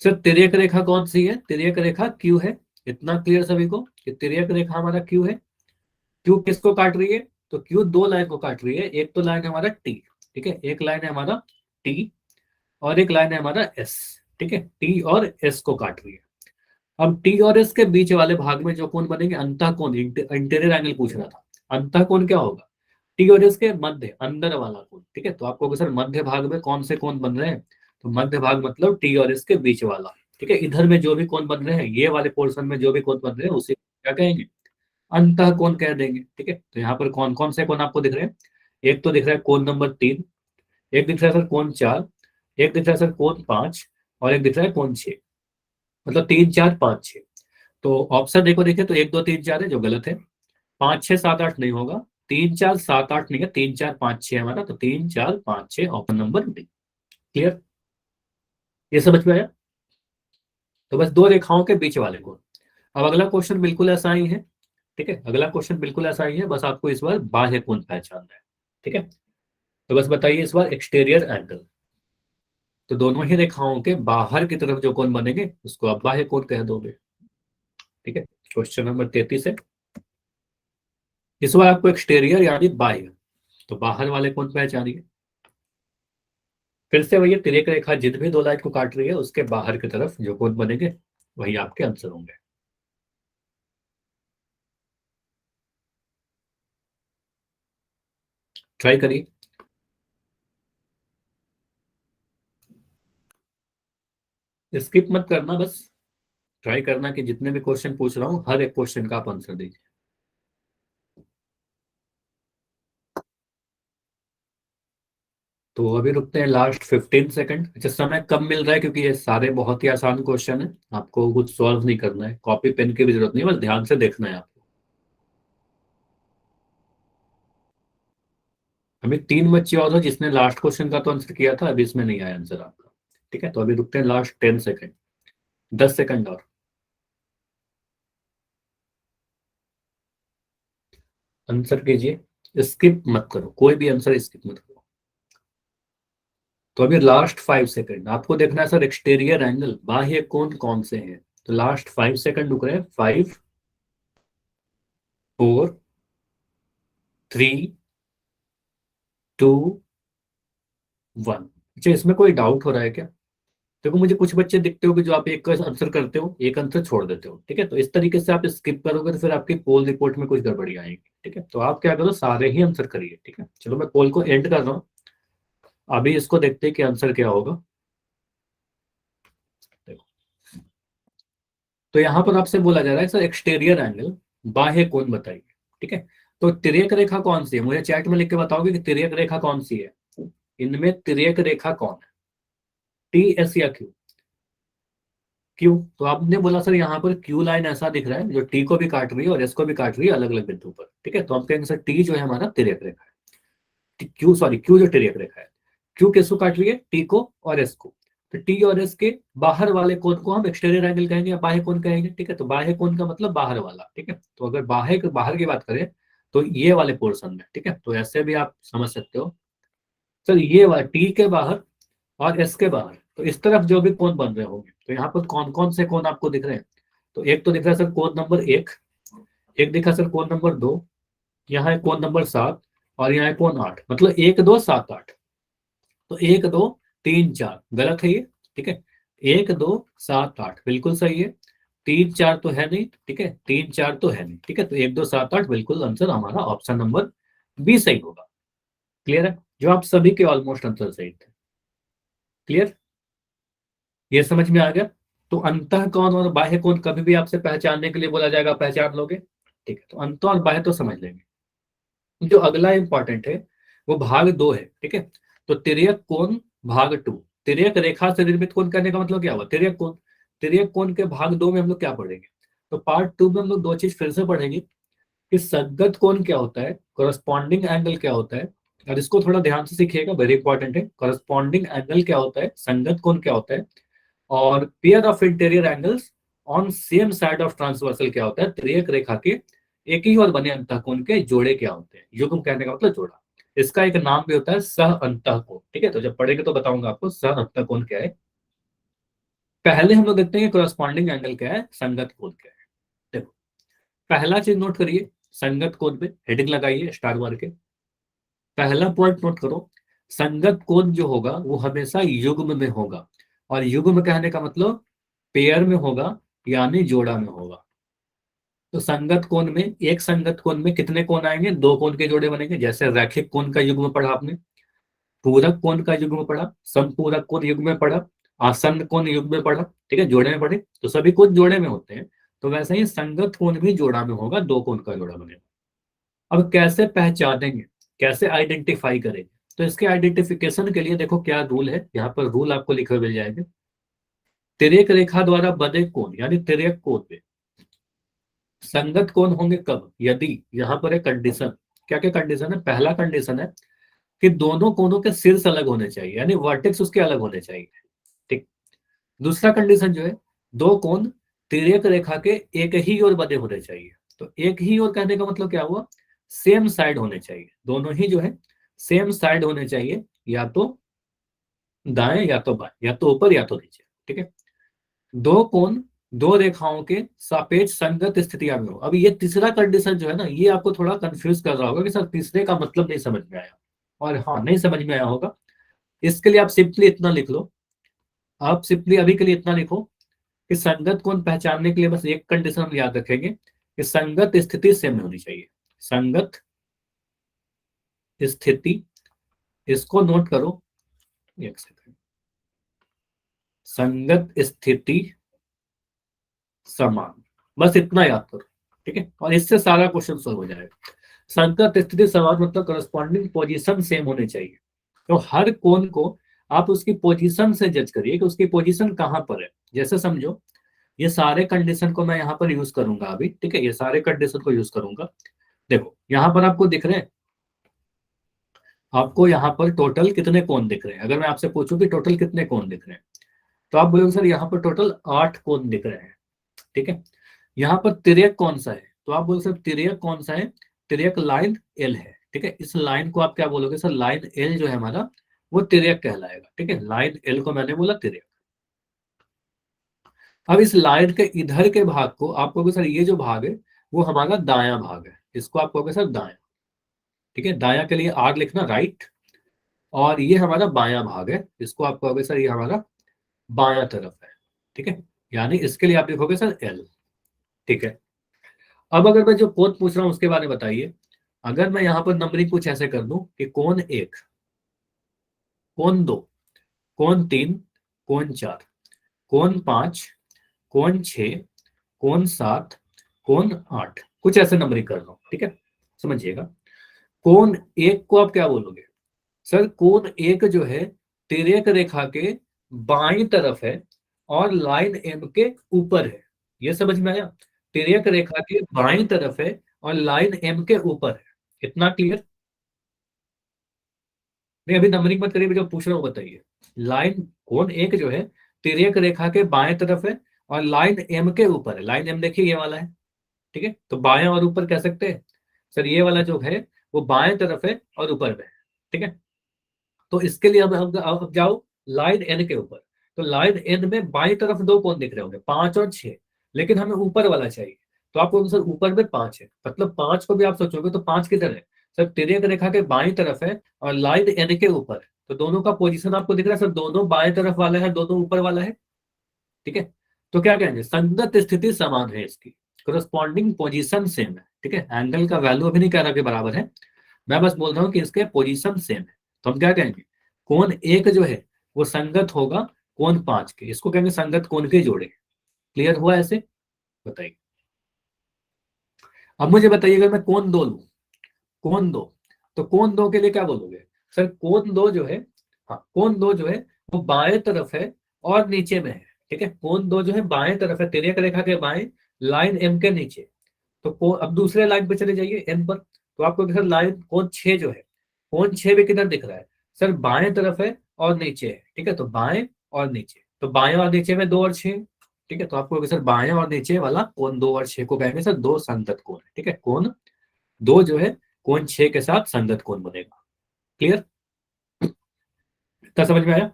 सर तिर्यक रेखा कौन सी है? तिर्यक रेखा क्यू है। इतना क्लियर सभी को कि तिर्यक रेखा हमारा क्यू है। क्यू किसको काट रही है? तो क्यू दो लाइन को काट रही है, एक तो लाइन है हमारा टी। ठीक है, एक लाइन है हमारा टी और एक लाइन है हमारा एस। ठीक है, टी और एस को काट रही है। अब टी और एस के बीच वाले भाग में जो कोण बनेंगे अंतः कोण, इंटीरियर एंगल पूछ रहा था, अंतः कोण क्या होगा? टी और एस के मध्य, अंदर वाला कोण, ठीक है। तो आपको अगर सर मध्य भाग में कौन से कोण बन रहे हैं, तो मध्य भाग मतलब टी और एस के बीच वाला, ठीक है। इधर में जो भी कोण बन रहे हैं, ये वाले पोर्शन में जो भी कोण बन रहे हैं, उसे क्या कहेंगे, अंतः कोण कह देंगे, ठीक है। तो यहाँ पर कौन कौन से कोण आपको दिख रहे हैं, एक तो दिख रहा है कोण नंबर 3, एक दिख रहा है सर कोण 4, एक दिख रहा है सर कोण 5, और एक दिख रहा है कोण 6, मतलब 3 4 5 6। तो ऑप्शन देखो, देखे तो 1 2 3 4 है जो गलत है, 5 6 7 8 नहीं होगा, 3 4 7 8 नहीं है, 3 4 5 6 हमारा, तो 3 4 5 6 ऑप्शन नंबर डी। क्लियर, ये समझ में आया। तो बस दो रेखाओं के बीच वाले कोण। अब अगला क्वेश्चन बिल्कुल ऐसा ही है, ठीक है। अगला क्वेश्चन बिल्कुल ऐसा ही है, बस आपको इस बार बाह्य कोण पहचानना है, ठीक है। तो बस बताइए इस बार एक्सटीरियर एंगल, तो दोनों ही रेखाओं के बाहर की तरफ जो कोण बनेंगे उसको आप बाह्य कोण कह दोगे, ठीक है। क्वेश्चन नंबर 33 है, इस बार आपको एक्सटीरियर यानी बाह्य, तो बाहर वाले कोण पहचानिए। फिर से वही तिर्यक रेखा जिन भी दो लाइन को काट रही है उसके बाहर की तरफ जो कोण बनेंगे वही आपके आंसर होंगे। ट्राई करिए, स्किप मत करना, बस ट्राई करना कि जितने भी क्वेश्चन पूछ रहा हूँ हर एक क्वेश्चन का आप आंसर दीजिए। तो अभी रुकते हैं लास्ट 15 सेकंड। अच्छा, समय कम मिल रहा है क्योंकि ये सारे बहुत ही आसान क्वेश्चन है, आपको कुछ सॉल्व नहीं करना है, कॉपी पेन की भी जरूरत नहीं है, बस ध्यान से देखना है आपको। अभी 3 बच्चे और हो जिसने लास्ट क्वेश्चन का तो आंसर किया था, अभी इसमें नहीं आया आंसर आपका, ठीक है। तो अभी रुकते हैं लास्ट 10 सेकंड, 10 सेकंड और। आंसर कीजिए, स्किप मत करो, कोई भी आंसर स्किप मत करो। तो अभी लास्ट 5 सेकंड आपको देखना है सर, एक्सटीरियर एंगल बाह्य कोण कौन से हैं। तो लास्ट 5 सेकंड रुक रहे हैं, 5 4 3 2 1। अच्छा, इसमें कोई डाउट हो रहा है क्या। देखो मुझे कुछ बच्चे दिखते हो कि जो आप एक का आंसर करते हो एक आंसर छोड़ देते हो, ठीक है। तो इस तरीके से आप स्किप करोगे तो फिर आपकी पोल रिपोर्ट में कुछ गड़बड़ी आएगी, ठीक है। तो आप क्या करो, सारे ही आंसर करिए, ठीक है। चलो मैं पोल को एंड कर रहा हूँ, अभी इसको देखते हैं कि आंसर क्या होगा। देखो, तो यहाँ पर आपसे बोला जा रहा है सर एक्सटीरियर एंगल बाह्य कोण बताइए, ठीक है। तो तिर्यक रेखा कौन सी है, मुझे चैट में लिख के बताओगे कि तिर्यक रेखा कौन सी है, इनमें तिर्यक रेखा कौन है, टी एस या क्यू। क्यू, तो आपने बोला सर यहाँ पर क्यू लाइन ऐसा दिख रहा है जो टी को भी काट रही है और एस को भी काट रही है अलग अलग बिंदु पर, ठीक है। तो हम कहेंगे सर टी जो है हमारा तिर्यक रेखा है, क्यू सॉरी क्यू जो तिर्यक रेखा है, क्यू किसको काट रही है, टी को और एस को। तो टी और एस के बाहर वाले कोण को हम एक्सटीरियर एंगल कहेंगे या बाह्य कोण कहेंगे, ठीक है। तो बाह्य कोण का मतलब बाहर वाला, ठीक है। तो अगर बाहर की बात करें तो ये वाले पोर्शन में, ठीक है। तो ऐसे भी आप समझ सकते हो सर, ये वाला टी के बाहर और एस के बाहर, तो इस तरफ जो भी कोण बन रहे होंगे, तो यहाँ पर कौन कौन से कोण आपको दिख रहे हैं। तो एक तो दिख रहा है सर कोण नंबर 1, एक दिखा सर कोण नंबर 2, यहाँ है कोण नंबर 7, और यहाँ है कोण 8, मतलब 1 2 7 8। तो 1 2 3 4 गलत है ये, ठीक है। 1 2 7 8 बिल्कुल सही है, 3 4 तो है नहीं, ठीक है, 3 4 तो है नहीं, ठीक है। तो 1 2 7 8 बिल्कुल आंसर हमारा ऑप्शन नंबर बी सही होगा। क्लियर है, जो आप सभी के ऑलमोस्ट आंसर सही थे। क्लियर, ये समझ में आ गया। तो अंतः कोण और बाह्य कोण कभी भी आपसे पहचानने के लिए बोला जाएगा, पहचान लोगे, ठीक है। तो अंत और बाह्य तो समझ लेंगे। जो अगला इंपॉर्टेंट है वो भाग 2 है, ठीक है। तो तिर्यक कोण भाग 2, तिर्यक रेखा से निर्मित कोण करने का मतलब क्या हुआ, तिर्यक कोण। तिर्यक कोण के भाग 2 में हम लोग क्या पढ़ेंगे, तो पार्ट 2 में हम लोग दो चीज फिर से पढ़ेंगे कि संगत कोण क्या होता है, कोरस्पॉन्डिंग एंगल क्या होता है। और इसको थोड़ा ध्यान से सीखिएगा, वेरी इंपॉर्टेंट है, कोरस्पॉन्डिंग एंगल क्या होता है, संगत कोण क्या होता है, और pair of interior angles on same side of transversal क्या होता है, त्रियक रेखा के एक ही और बने अंतःकोण के जोड़े क्या होते हैं, युग्म कहने का मतलब जोड़ा। इसका एक नाम भी होता है सह अंतःकोण, ठीक है। तो जब पढ़ेंगे तो बताऊंगा आपको सह अंतःकोण क्या है। पहले हम लोग देखते हैं कोरस्पॉन्डिंग एंगल क्या है, संगत कोण क्या है। देखो, पहला चीज नोट करिए, संगत कोण पे हेडिंग लगाइए स्टार मार के। पहला पॉइंट नोट करो, संगत कोण जो होगा वो हमेशा युग्म में होगा, और युग्म कहने का मतलब पेयर में होगा यानी जोड़ा में होगा। तो संगत कोण में, एक संगत कोण में कितने कोण आएंगे? दो कोण के जोड़े बनेंगे। जैसे रैखिक कोण का युग्म पढ़ा आपने, पूरक कोण का युग्म पढ़ा, समपूरक कोण युग्म में पढ़ा, आसन्न कोण युग्म में पढ़ा, ठीक है, जोड़े में पढ़े, तो सभी कोण जोड़े में होते हैं। तो वैसे ही संगत कोण भी जोड़ा में होगा, दो कोण का जोड़ा बनेगा। अब कैसे पहचानेंगे, कैसे आइडेंटिफाई करेंगे? तो इसके आइडेंटिफिकेशन के लिए देखो क्या रूल है, यहाँ पर रूल आपको लिखे हुए मिल जाएंगे। तिर्यक रेखा द्वारा बने कोण यानी तिर्यक कोण में संगत कोण होंगे कब? यदि यहाँ पर एक कंडीशन, क्या क्या कंडीशन है? पहला कंडीशन है कि दोनों कोनों के शीर्ष अलग होने चाहिए, यानी वर्टेक्स उसके अलग होने चाहिए, ठीक। दूसरा कंडीशन जो है, दो कोण तिर्यक रेखा के एक ही ओर बने होने चाहिए। तो एक ही ओर कहने का मतलब क्या हुआ? सेम साइड होने चाहिए, दोनों ही जो है सेम साइड होने चाहिए, या तो दाएं या तो बाएं, या तो ऊपर या तो नीचे, ठीक है। दो कोण दो रेखाओं के सापेक्ष संगत स्थितियां में हो। अब ये तीसरा कंडीशन जो है ना, ये आपको थोड़ा कंफ्यूज कर रहा होगा कि सर तीसरे का मतलब नहीं समझ में आया। और हाँ, नहीं समझ में आया होगा, इसके लिए आप सिंपली इतना लिख लो, आप सिंपली अभी के लिए इतना लिखो कि संगत कोण पहचानने के लिए बस एक कंडीशन हम याद रखेंगे कि संगत स्थिति सेम होनी चाहिए। संगत स्थिति, इसको नोट करो, एक सेकंड, संगत स्थिति समान, बस इतना याद करो, ठीक है, और इससे सारा क्वेश्चन सॉल्व हो जाएगा। संगत स्थिति समान मतलब करस्पॉन्डिंग पोजीशन सेम होनी चाहिए। तो हर कोण को आप उसकी पोजीशन से जज करिए कि उसकी पोजीशन कहां पर है। जैसे समझो, ये सारे कंडीशन को मैं यहाँ पर यूज करूंगा अभी, ठीक है, ये सारे कंडीशन को यूज करूंगा। देखो यहाँ पर आपको दिख रहे हैं, आपको यहाँ पर टोटल कितने कोण दिख रहे हैं? अगर मैं आपसे पूछूं कि टोटल कितने कोण दिख रहे हैं, तो आप बोलोगे सर यहाँ पर टोटल 8 कोण दिख रहे हैं, ठीक है। यहाँ पर तिर्यक कौन सा है? तो आप बोलोगे सर तिर्यक कौन सा है? तिर्यक लाइन एल है, ठीक है। इस लाइन को आप क्या बोलोगे? सर लाइन एल जो है हमारा, वो तिर्यक कहलाएगा, ठीक है। लाइन एल को मैंने बोला तिर्यक। अब इस लाइन के इधर के भाग को आप कहोगे सर ये जो भाग है वो हमारा दाया भाग है, इसको आप कहोगे सर दाया, ठीक है। दाया के लिए आर लिखना, राइट। और ये हमारा बाया भाग है, इसको आप कहोगे सर ये हमारा बाया तरफ है, ठीक है। यानी इसके लिए आप लिखोगे सर एल, ठीक है। अब अगर मैं जो कोण पूछ रहा हूं उसके बारे में बताइए। अगर मैं यहाँ पर नंबरिंग कुछ ऐसे कर दूं कि कोण 1, कोण 2, कोण 3, कोण 4, कोण 5, कोण 6, कोण 7, कोण 8, कुछ ऐसे नंबरिंग कर रहा हूं, ठीक है। समझिएगा, कोण 1 को आप क्या बोलोगे? सर कोण 1 जो है तिर्यक रेखा के बाईं तरफ है और लाइन एम के ऊपर है। ये समझ में आया? तिर्यक रेखा के बाईं तरफ है और लाइन एम के ऊपर है। इतना क्लियर? नहीं, अभी नंबरिंग मत करिए, जो पूछ रहा हूँ बताइए। लाइन कोण 1 जो है तिर्यक रेखा के बाएं तरफ है और लाइन एम के ऊपर है। लाइन एम देखिए ये वाला है, ठीक है। तो बाएं और ऊपर कह सकते हैं। सर ये वाला जो है वो बाएं तरफ है और ऊपर में है, ठीक है। तो इसके लिए अब जाओ लाइन एन के ऊपर। तो लाइन एन में बाई तरफ दो कोण दिख रहे होंगे, 5 और 6, लेकिन हमें ऊपर वाला चाहिए। तो आपको सर ऊपर में 5 है, मतलब 5 को भी आप सोचोगे तो 5 किधर है? सर तिर्यक रेखा के बाई तरफ है और लाइन एन के ऊपर है। तो दोनों का पोजीशन आपको दिख रहा है, सर दोनों बाएं तरफ वाला है, दोनों ऊपर वाला है, ठीक है। तो क्या कहेंगे? संगत स्थिति समान है इसकी, कोरस्पॉन्डिंग पोजीशन सेम है, ठीक है। एंगल का वैल्यू अभी नहीं कह रहा कि बराबर है, मैं बस बोल रहा हूँ कि इसके पोजीशन सेम है। तो हम क्या कहेंगे? कोण 1 जो है वो संगत होगा कोण 5 के, इसको कहेंगे संगत कोण के जोड़े। क्लियर हुआ ऐसे? बताइए। अब मुझे बताइए, अगर मैं कोण 2 लूं, कोण 2, तो कोण 2 के लिए क्या बोलोगे? सर कोण 2 जो है, हाँ कोण 2 जो है वो बाएं तरफ है और नीचे में है, ठीक है। कोण 2 जो है बाएं तरफ है, तिर्यक रेखा के बाएं, लाइन एम के नीचे। तो अब दूसरे लाइन पे चले जाइए एन पर, तो आपको सर लाइन कोण 6 जो है, कोण 6 भी किधर दिख रहा है? सर बाएं तरफ है और नीचे है, ठीक है। तो बाएं और नीचे, तो बाएं और नीचे में 2 और 6, ठीक है। तो आपको सर बाएं और नीचे वाला कोण 2 और 6 को कहेंगे सर दो संगत कोण है, ठीक है। कोण 2 जो है कोण 6 के साथ संगत कोण बनेगा। क्लियर? क्या समझ में आया?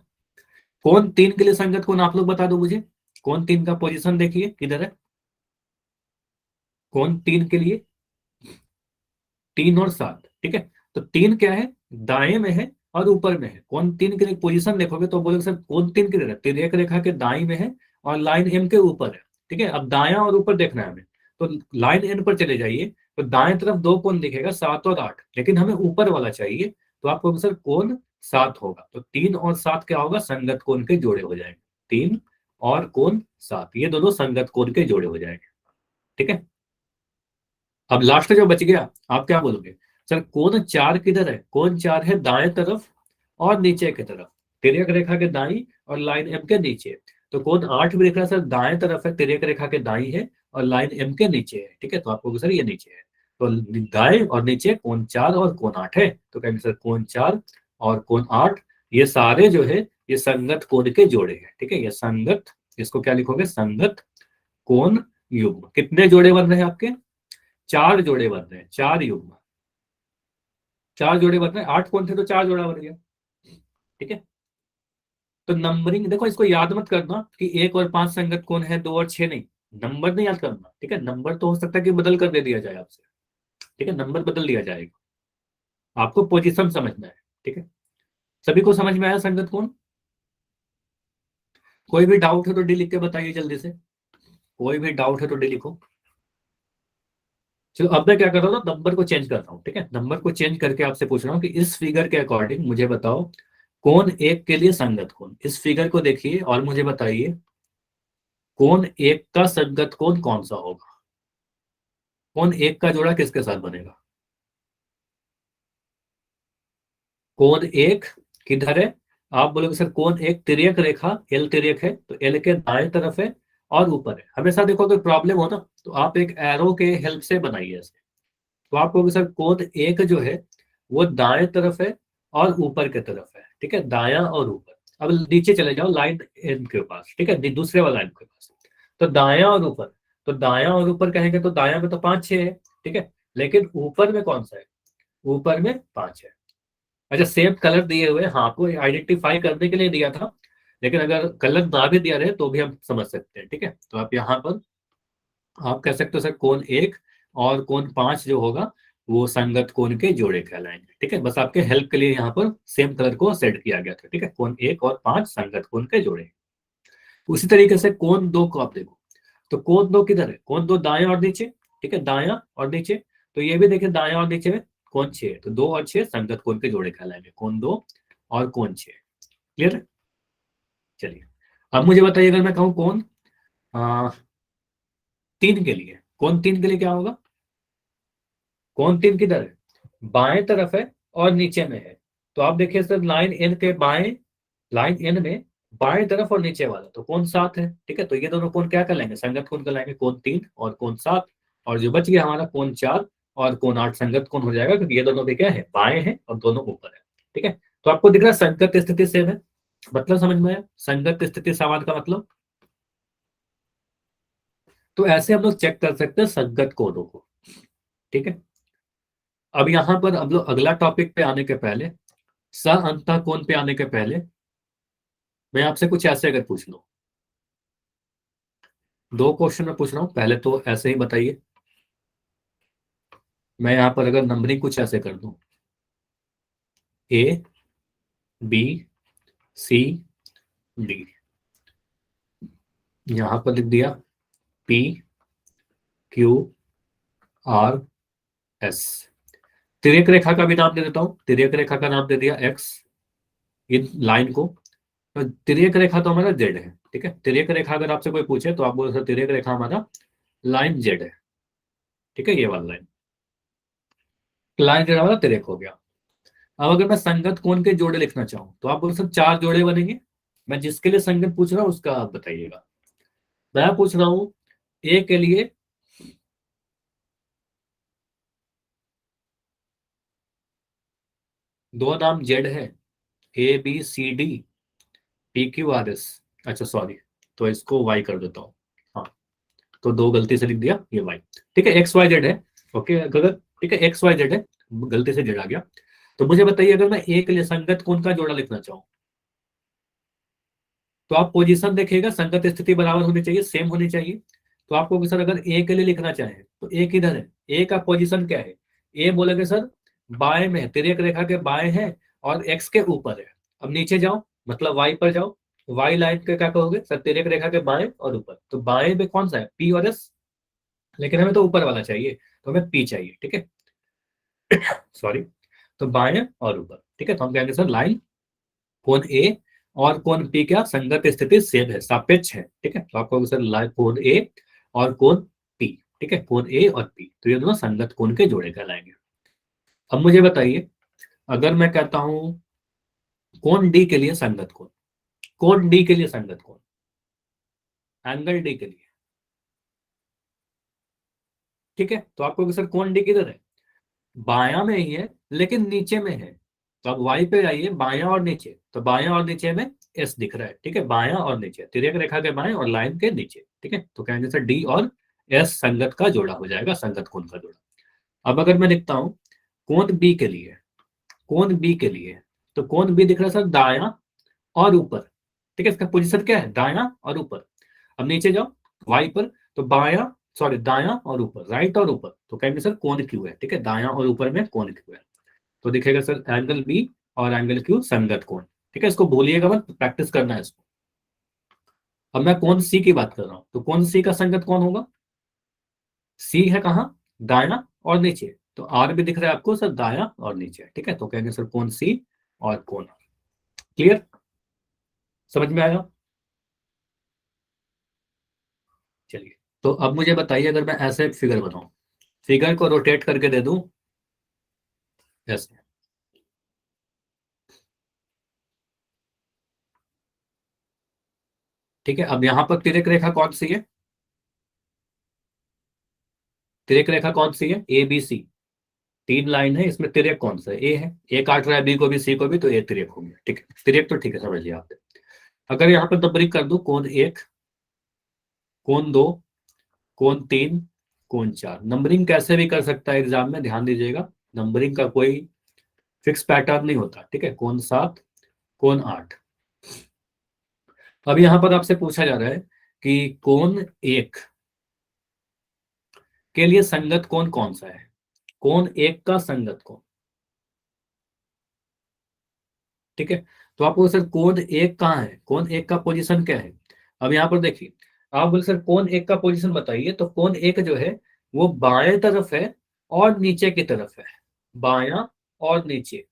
कोण 3 के लिए संगत कोण आप लोग बता दो मुझे। कोण 3 का पोजीशन देखिए किधर है? कोण 3 के लिए 3 और 7, ठीक है। तो 3 क्या है? दाएं में है और ऊपर में है। कोण 3 के लिए पोजीशन देखोगे तो बोलोगे सर कोण 3 के लिए तिर्यक रेखा के दाई में है और लाइन एम के ऊपर है, ठीक है। अब दाया और ऊपर देखना है हमें, तो लाइन एन पर चले जाइए, तो दाएं तरफ दो कोण दिखेगा 7 और 8, लेकिन हमें ऊपर वाला चाहिए, तो आपको सर कोण 7 होगा, तो 3 और 7 क्या होगा, संगत कोण के जोड़े हो जाएंगे। 3 और कोण 7, ये दोनों संगत कोण के जोड़े हो जाएंगे। ठीक है, अब लास्ट जो बच गया, आप क्या बोलोगे, सर कोण 4 किधर है, कोण 4 है दाएं तरफ और नीचे की तरफ, तिर्यक रेखा के दाई और लाइन एम के नीचे। तो कोण 8 भी दिख रहा है सर, दाएं तरफ है, तिर्यक रेखा के दाई है और लाइन एम के नीचे है। ठीक है, तो आपको सर ये नीचे है, तो दाएं और नीचे कोण 4 और कोण 8 है, तो कहेंगे सर कोण 4 और कोण 8 ये सारे जो है ये संगत कोण के जोड़े हैं। ठीक है, ये संगत, इसको क्या लिखोगे, संगत कोण युग्म। कितने जोड़े बन रहे हैं आपके, 4 जोड़े बन रहे हैं, 4 युग्म, 4 जोड़े बन रहे हैं, 8 कोण थे तो 4 जोड़ा बन गया। ठीक है, तो नंबरिंग देखो, इसको याद मत करना कि 1 और 5 संगत कोण है, 2 और 6 नहीं, नंबर नहीं याद करना। ठीक है, नंबर तो हो सकता है कि बदल कर दे दिया जाए आपसे। ठीक है, नंबर बदल दिया जाएगा, आपको पोजीशन समझना है। ठीक है, सभी को समझ में आया संगत कोण, कोई भी डाउट है तो डी लिख के बताइए जल्दी से, कोई भी डाउट है तो डी लिखो। चलो अब मैं क्या कर रहा हूँ, नंबर को चेंज कर रहा हूँ। ठीक है, नंबर को चेंज करके आपसे पूछ रहा हूँ कि इस फिगर के अकॉर्डिंग मुझे बताओ कोण 1 के लिए संगत कोण। इस फिगर को देखिए और मुझे बताइए कोण 1 का संगत कोण कौन सा होगा, कोण 1 का जोड़ा किसके साथ बनेगा। कोण 1 किधर है, आप बोलोगे सर कोण 1 तिर्यक रेखा एल तिर्यक है, तो एल के दाएं तरफ है और ऊपर है। हमेशा देखो अगर प्रॉब्लम हो ना तो आप एक एरो के हेल्प से बनाइए ऐसे, तो आप कहोगे सर कोण 1 जो है वो दाएं तरफ है और ऊपर की तरफ है। ठीक है, दाया और ऊपर। अब नीचे चले जाओ लाइन एन के पास, ठीक है, दूसरे वाला लाइन के पास, तो दाया और ऊपर, तो दाया और ऊपर कहेंगे तो दाया में तो 5 6 है। ठीक है, लेकिन ऊपर में कौन सा है, ऊपर में 5 है। अच्छा, सेम कलर दिए हुए, हाँ आपको आइडेंटिफाई करने के लिए दिया था, लेकिन अगर कलर ना भी दिया रहे तो भी हम समझ सकते हैं। ठीक है, तो आप यहाँ पर आप कह सकते हो सर कोण 1 और कोण 5 जो होगा वो संगत कोण के जोड़े कहलाएंगे। ठीक है, बस आपके हेल्प के लिए यहाँ पर सेम कलर को सेट किया गया था। ठीक है, कोण 1 और 5 संगत कोण के जोड़े। उसी तरीके से कोण 2 को आप देखो, तो कोण 2 किधर है, कोण 2 दाएं और नीचे। ठीक है, दाया और नीचे, तो ये भी देखिए दाया और नीचे में कोण 6 है, तो 2 और 6 संगत कोण के जोड़े कहलाएंगे, कोण 2 और कोण 6। क्लियर है, चलिए अब मुझे बताइए अगर मैं कहूँ कोण 3 के लिए, कोण 3 के लिए क्या होगा, कोण 3 किधर है, बाएं तरफ है और नीचे में है। तो आप देखिए सर लाइन एन के बाएं, लाइन एन में बाएं तरफ और नीचे वाला तो कोण 7 है। ठीक है, तो ये दोनों कोण क्या कहलाएंगे, संगत कोण कहलाएंगे, कोण 3 और कोण 7। और जो बच गया हमारा कोण 4 और कोण 8 संगत कोण हो जाएगा, क्योंकि ये दोनों भी क्या है, बाएं हैं और दोनों ऊपर है। ठीक है, तो आपको दिख रहा है संगत स्थिति सेम है, मतलब समझ में आया, संगत स्थिति समान का मतलब। तो ऐसे हम लोग चेक कर सकते हैं संगत कोणों को। ठीक है, अब यहां पर हम लोग अगला टॉपिक पे आने के पहले, अंतः कोण पे आने के पहले मैं आपसे कुछ ऐसे अगर पूछ लूं, 2 क्वेश्चन मैं पूछ रहा हूं, पहले तो ऐसे ही बताइए, मैं यहां पर अगर नंबरिंग कुछ ऐसे कर दूं, ए बी सी डी, यहां पर लिख दिया पी क्यू आर एस, तिर्यक रेखा का भी नाम दे देता हूं, तिर्यक रेखा का नाम दे दिया एक्स, इन लाइन को, तो तिर्यक रेखा तो हमारा जेड है। ठीक है, तिर्यक रेखा अगर आपसे कोई पूछे तो आप बोलो सर तिर्यक रेखा हमारा लाइन जेड है। ठीक है, ये वाला लाइन, लाइन जेड हमारा तिर्यक हो गया। अब अगर मैं संगत कोण के जोड़े लिखना चाहूं तो आप बोलो सर 4 जोड़े बनेंगे, मैं जिसके लिए संगत पूछ रहा हूं उसका आप बताइएगा। मैं पूछ रहा हूं ए के लिए, दो नाम जेड है, A B C D P Q R S, अच्छा सॉरी, तो इसको वाई कर देता हूँ। हाँ, तो 2 गलती से लिख दिया, ये वाई। ठीक है, एक्स वाई जेड है, ओके अगर, ठीक है एक्स वाई जेड है, गलती से जेड आ गया। तो मुझे बताइए अगर मैं ए के लिए संगत कोण का जोड़ा लिखना चाहूँ, तो आप पोजीशन देखिएगा, संगत स्थिति बराबर होनी चाहिए, सेम होनी चाहिए। तो आपको सर अगर ए के लिए लिखना चाहें तो ए किधर है, ए का पोजीशन क्या है, ए बोलेंगे सर बाएं में है, तिर्यक रेखा के बाएं है और एक्स के ऊपर है। अब नीचे जाओ, मतलब वाई पर जाओ, वाई लाइन के क्या कहोगे सर, तिर्यक रेखा के बाएं और ऊपर, तो बाएं में कौन सा है, पी और एस, लेकिन हमें तो ऊपर वाला चाहिए, तो हमें पी चाहिए, ठीक है। सॉरी। तो बाएं और ऊपर, ठीक है। तो हम कहेंगे सर लाइन कोण ए और कोण पी क्या संगत स्थिति सेम है, सापेक्ष है, ठीक है। तो आपको सर लाइन कोण ए और कोण पी, ठीक है, कोण ए और पी, तो ये दोनों संगत कोण के जोड़े कहलाएंगे। अब मुझे बताइए, अगर मैं कहता हूं कोण डी के लिए संगत कोण, कोण डी के लिए संगत कोण, एंगल डी के लिए, ठीक है। तो आपको सर कोण डी किधर है, बायां में ही है लेकिन नीचे में है। तो अब वाई पे आइए, बायां और नीचे, तो बायां और नीचे में एस दिख रहा है, ठीक है, बायां और नीचे तिर्यक रेखा के बाएं और लाइन के नीचे, ठीक है। तो कहेंगे सर डी और एस संगत का जोड़ा हो जाएगा, संगत कोण का जोड़ा। अब अगर मैं लिखता हूं कोण बी के लिए, कोण बी के लिए, तो कोण बी दिख रहा है सर दायां और ऊपर, ठीक है। इसका पोजीशन क्या है, दायां और ऊपर। अब नीचे जाओ वाई पर, तो बायां, सॉरी दायां और ऊपर, राइट और ऊपर, तो कहेंगे सर कोण क्यू है, ठीक है, दायां और ऊपर में कोण क्यू है। तो दिखेगा सर एंगल बी और एंगल क्यू संगत कोण, ठीक है। इसको बोलिएगा मत, प्रैक्टिस करना है इसको। अब मैं कोण सी की बात कर रहा हूं, तो कोण सी का संगत कौन होगा, सी है कहाँ, दायां और नीचे, तो आर भी दिख रहा है आपको सर दायां और नीचे, ठीक है। तो कहेंगे सर कोण सी और कोण आर। क्लियर, समझ में आया। चलिए, तो अब मुझे बताइए, अगर मैं ऐसे फिगर बनाऊं, फिगर को रोटेट करके दे दूं ऐसे, ठीक है। अब यहां पर तिर्यक रेखा कौन सी है, तिर्यक रेखा कौन सी है, ए बी सी, तीन लाइन है, इसमें तिर्यक कौन सा है, ए है, ए काट रहा है बी को भी सी को भी, तो ए तिर्यक हो गया, ठीक है। तिर्यक तो ठीक है, समझ लिया आपने। अगर यहाँ पर नंबरिंग कर दूं, कोण एक, कोण दो, कोण तीन, कोण चार, नंबरिंग कैसे भी कर सकता है एग्जाम में, ध्यान दीजिएगा, नंबरिंग का कोई फिक्स पैटर्न नहीं होता, ठीक है। कोण सात, कोण आठ। अब यहां पर आपसे पूछा जा रहा है कि कोण एक के लिए संगत कोण कौन सा है, कोण एक का संगत कोण, ठीक है। तो आपको सर कोण एक कहाँ है, कोण एक का पोजीशन क्या है। अब यहाँ पर देखिए, आप बोले सर कोण एक का पोजीशन बताइए, तो कोण एक जो है वो बाएं तरफ है और नीचे की तरफ है, बायां और नीचे,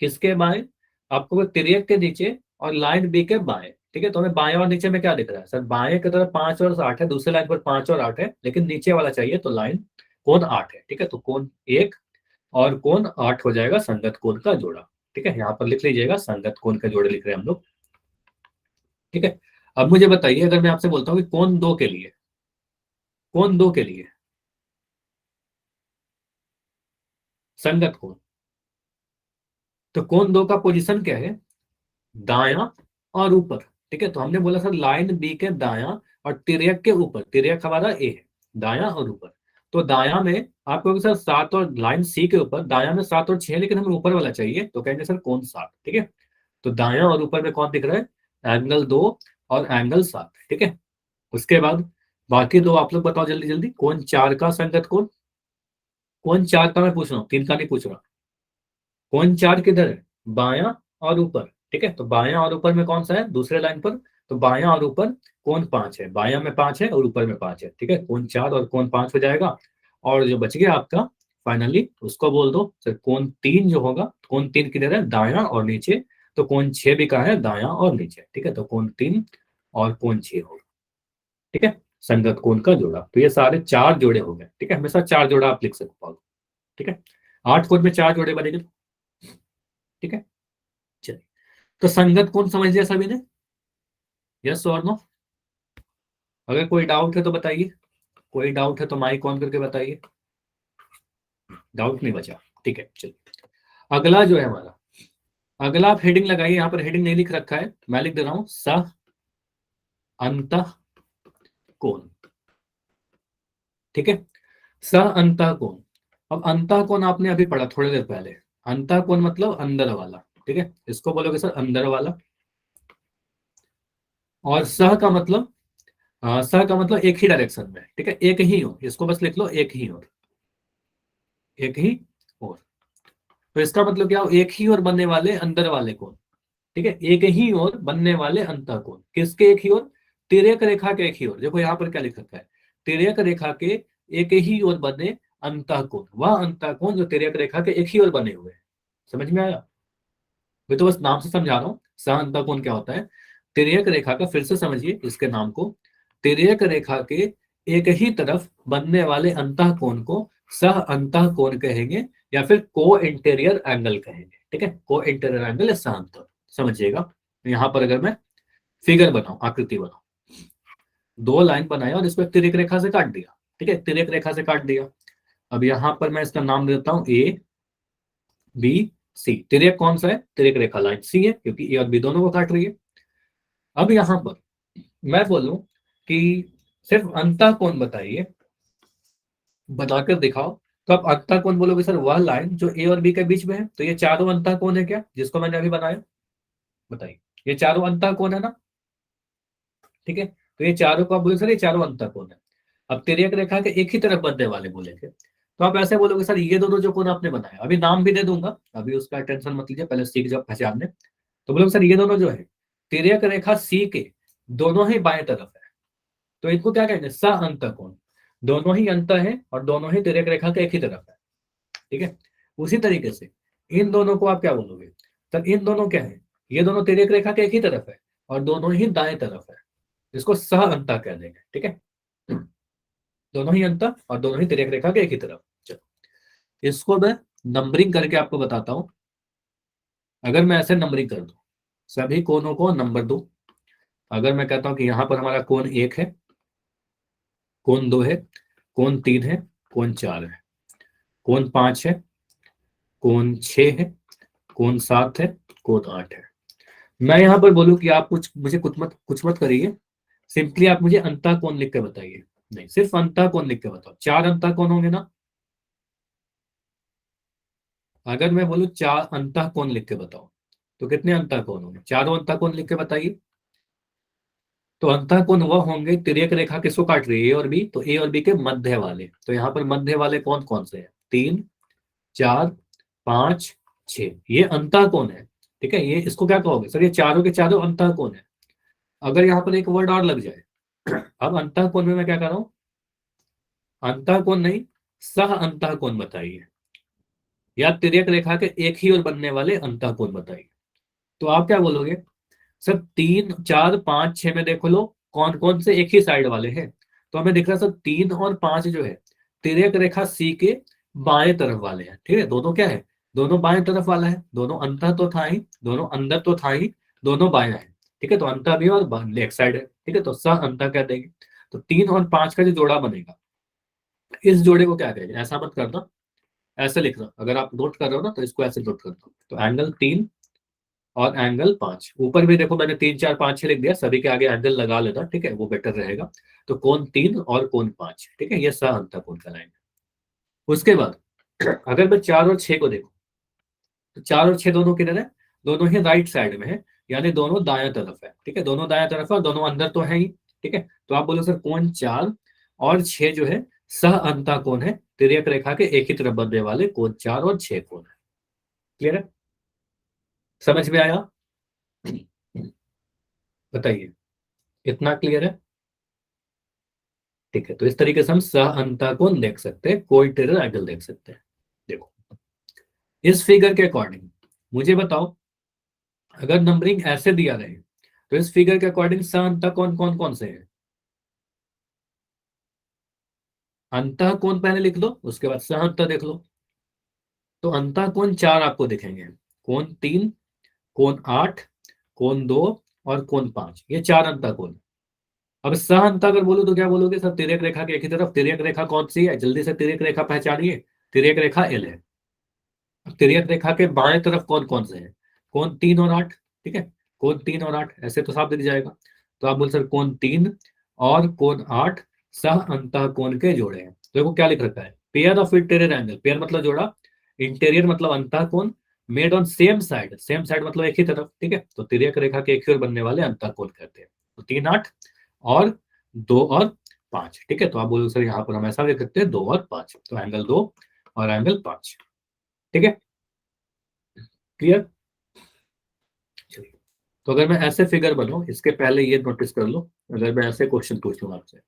किसके बाएं, आपको तिर्यक के नीचे और लाइन बी के बाएं, ठीक है। तो हमें बाएं और नीचे में क्या दिख रहा है सर, बाएं की तरफ 5 और 8 है, दूसरी लाइन पर 5 और 8 है, लेकिन नीचे वाला चाहिए, तो लाइन कोण 8 है, ठीक है। तो कोण एक और कोण 8 हो जाएगा संगत कोण का जोड़ा, ठीक है। यहाँ पर लिख लीजिएगा संगत कोण का जोड़े लिख रहे हैं हम लोग, ठीक है। अब मुझे बताइए, अगर मैं आपसे बोलता हूँ कि कोण दो के लिए, कोण दो के लिए संगत कोण, तो कोण दो का पोजीशन क्या है, दायां और ऊपर, ठीक है। तो हमने बोला सर लाइन बी के दायां और तिर्यक के ऊपर, तिर्यक हमारा ए है, दायां और ऊपर। तो दायां में आप कहोगे सर सात, और लाइन सी के ऊपर दायां में 7 और 6, लेकिन हमें ऊपर वाला चाहिए, तो कहेंगे सर कोण सात, ठीक है। तो दायां और ऊपर में कौन दिख रहा है, एंगल दो और एंगल सात, ठीक है। उसके बाद बाकी दो आप लोग बताओ जल्दी जल्दी, कोण चार का संगत कोण, कोण चार का मैं पूछ रहा हूँ, तीन का नहीं पूछ रहा, कोण चार किधर है, बायां और ऊपर, ठीक है। तो बायां और ऊपर में कौन सा है, दूसरे लाइन पर, तो बायां और ऊपर कोण पांच है, बायां में 5 है और ऊपर में 5 है, ठीक है। कोण चार और कोण 5 हो जाएगा, और जो बच गया आपका फाइनली उसको बोल दो सर कोण तीन जो होगा, कोण तीन किधर है, दायां और नीचे, तो कोण छह भी कहाँ है, दायां और नीचे, ठीक है। तो कोण तीन और कोण छह होगा, ठीक है, संगत कोण का जोड़ा। तो ये सारे चार जोड़े हो गए, ठीक है, हमेशा चार जोड़ा आप लिख सकते हो, ठीक है। 8 कोण में चार जोड़े बनेंगे, ठीक है। चलिए, तो संगत कोण समझ लिया सभी ने, यस और नो। अगर कोई डाउट है तो बताइए, कोई डाउट है तो माइक ऑन करके बताइए, डाउट नहीं बचा, ठीक है। चलिए, अगला जो है हमारा, अगला आप हेडिंग लगाइए, यहाँ पर हेडिंग नहीं लिख रखा है, मैं लिख दे रहा हूं, स अंतः कोण, ठीक है, स अंतः कोण। अब अंतः कोण आपने अभी पढ़ा थोड़ी देर पहले, अंतः कोण मतलब अंदर वाला, ठीक है, इसको बोलोगे सर अंदर वाला। और सह का मतलब, सह का मतलब एक ही डायरेक्शन में, ठीक है, एक ही हो, इसको बस लिख लो एक ही और, एक ही और। तो इसका मतलब क्या हो, एक ही ओर बनने वाले अंदर वाले कोण, ठीक है, एक ही ओर बनने वाले अंतःकोण, किसके एक ही ओर, तिर्यक रेखा के एक ही ओर। देखो यहाँ पर क्या लिख रखा है, तिर्यक रेखा के एक ही ओर बने अंतःकोण, वह अंतःकोण जो तिर्यक रेखा के एक ही ओर बने हुए हैं। समझ में आया? मैं तो बस नाम से समझा रहा हूँ सह अंतःकोण क्या होता है। तिर्यक रेखा का, फिर से समझिए इसके नाम को, तिर्यक रेखा के एक ही तरफ बनने वाले अंतःकोण को सह अंतःकोण कहेंगे, या फिर को इंटीरियर एंगल कहेंगे। ठीक है, को इंटीरियर एंगल या सह अंतः, समझिएगा। यहाँ पर अगर मैं फिगर बनाऊं, आकृति बनाऊं, दो लाइन बनाया और इसको एक तिर्यक रेखा से काट दिया। ठीक है, तिर्यक रेखा से काट दिया। अब यहाँ पर मैं इसका नाम देता हूं ए बी सी। तिर्यक कौन सा है? तिर्यक रेखा लाइन सी है, क्योंकि ए और बी दोनों को काट रही है। अब यहां पर मैं बोलूं कि सिर्फ अंतःकोण बताइए, बताकर दिखाओ, तो आप अंतःकोण बोलोगे सर वह लाइन जो ए और बी के बीच में है। तो ये चारों अंतःकोण है क्या, जिसको मैंने अभी बनाया? बताइए, ये चारों अंतःकोण है ना? ठीक है, तो ये चारों को आप बोले सर ये चारों अंतःकोण है। अब तिर्यक रेखा के एक ही तरफ बनने वाले बोलेंगे, तो आप ऐसे बोलोगे सर ये दोनों जो कोण आपने बनाया, अभी नाम भी दे दूंगा, अभी उसका टेंशन मत लीजिए, पहले सीख जाओ पहचानने। तो बोलोगे सर ये दोनों जो है तिर्यक रेखा सी के दोनों ही बाएं तरफ है, तो इनको क्या कहेंगे? सह अंतःकोण। दोनों ही अंत है और दोनों ही तिर्यक रेखा के एक ही तरफ है। ठीक है, उसी तरीके से इन दोनों को आप क्या बोलोगे? तो इन दोनों क्या है? ये दोनों तिर्यक रेखा के एक ही तरफ है और दोनों ही दाएं तरफ है, इसको सह अंतः कह देंगे। ठीक है, दोनों ही अंतः और दोनों ही तिर्यक रेखा के एक ही तरफ। चलो, इसको मैं नंबरिंग करके आपको बताता हूं। अगर मैं ऐसे नंबरिंग कर दूं, सभी कोणों को नंबर दूं, अगर मैं कहता हूं कि यहां पर हमारा कोण 1 है, कोण 2 है, कोण 3 है, कोण 4 है, कोण 5 है, कोण 6 है, कोण 7 है, कोण 8 है। मैं यहां पर बोलूं कि आप कुछ मुझे कुछ मत करिए, सिंपली आप मुझे अंतः कोण लिख के बताइए। नहीं, सिर्फ अंतः कोण लिख के बताओ। 4 अंतः कोण होंगे ना? अगर मैं बोलूं 4 अंतः कोण लिख के बताओ, तो कितने अंतः कोण होंगे? चारों अंतः कोण लिख के बताइए। तो अंतः कोण वह होंगे, तिर्यक रेखा किसको काट रही है? ए और बी, तो ए और बी के मध्य वाले। तो यहाँ पर मध्य वाले कौन कौन से हैं? 3, 4, 5, 6, ये अंतः कोण है। ठीक है, ये इसको क्या कहोगे सर? ये चारों के चारों अंतः कोण है। अगर यहाँ पर एक वर्ड और लग जाए, अब अंतः कोण में मैं क्या कर रहा हूँ? अंतः कोण नहीं, सह अंतः कोण बताइए, या तिर्यक रेखा के एक ही ओर बनने वाले अंतः कोण बताइए। तो आप क्या बोलोगे? सर 3, 4, 5, 6 में देखो लो कौन कौन से एक ही साइड वाले हैं। तो हमें दिख रहा है सर 3 और 5 जो है तिर्यक रेखा सी के बाएं तरफ वाले हैं। ठीक है, दोनों क्या है? दोनों बाएं तरफ वाला है। दोनों अंतर तो था ही, दोनों अंदर तो था ही, दोनों बाएं है। ठीक है, तो अंतर भी और लेफ्ट साइड है। ठीक है, तो सह अंतर कह देंगे। तो 3 और 5 का जो जोड़ा बनेगा, इस जोड़े को क्या कहेंगे? ऐसा मत करना, ऐसे लिखना। अगर आप नोट कर रहे हो ना, तो इसको ऐसे नोट करना। तो एंगल 3 और एंगल 5, ऊपर भी देखो मैंने 3, 4, 5, 6 लिख दिया, सभी के आगे एंगल लगा लेना। ठीक है, वो बेटर रहेगा। तो कोण 3 और कोण 5, ठीक है, ये सह अंतः कोण कहलाएंगे। उसके बाद अगर मैं 4 और 6 को देखूं, तो 4 और 6 दोनों किधर है? दोनों ही राइट साइड में है, यानी दोनों दाया तरफ है। ठीक है, दोनों दाया तरफ है और दोनों अंदर तो है ही। ठीक है, तो आप बोलो सर कोण 4 और 6 जो है सह अंतः कोण है, तिर्यक रेखा के एक ही तरफ बनने वाले कोण 4 और 6 कोण है। क्लियर है? समझ में आया? बताइए, इतना क्लियर है? ठीक है, तो इस तरीके से हम सह अंतः कोण देख सकते हैं, कोइटेरल एंगल देख सकते हैं। देखो, इस फिगर के अकॉर्डिंग मुझे बताओ, अगर नंबरिंग ऐसे दिया रहे तो इस फिगर के अकॉर्डिंग सह अंतः कोण कौन कौन से हैं? अंतः कोण पहले लिख लो, उसके बाद सह अंतः देख लो। तो अंतः कोण 4 आपको दिखेंगे, कोण 3, कोण 8, कोण 2 और कोण 5, ये 4 अंतः कोण। अब सह अंतः अगर बोलो तो क्या बोलोगे सर? तिर्यक रेखा के एक ही तरफ तिर्यक रेखा कौन सी है? जल्दी से तिर्यक रेखा पहचानिए। तिर्यक रेखा एल है। तिर्यक रेखा के बाएं तरफ कौन कौन से हैं? कोण 3 और 8। ठीक है, कोण 3 और 8 ऐसे तो साफ दिख जाएगा। तो आप बोल सर कोण 3 और कोण 8 सह अंतः कोण के जोड़े हैं। तो देखो क्या लिख रखा है, pair of interior angle. Pair मतलब जोड़ा, इंटीरियर मतलब अंतः कोण, made on same side. Same side मतलब एक ही तरफ। ठीक है, तो तिर्यक रेखा के एक ही ओर बनने वाले अंतः कोण कहते हैं। तो 3, 8 और 2 और 5। ठीक है, तो आप बोलो सर यहाँ पर हम ऐसा लिख सकते हैं 2 और 5, तो एंगल 2 और एंगल 5। ठीक है, क्लियर? चलिए, तो अगर मैं ऐसे फिगर बनाऊं, इसके पहले ये नोटिस कर लो, अगर मैं ऐसे क्वेश्चन पूछ लूं आपसे,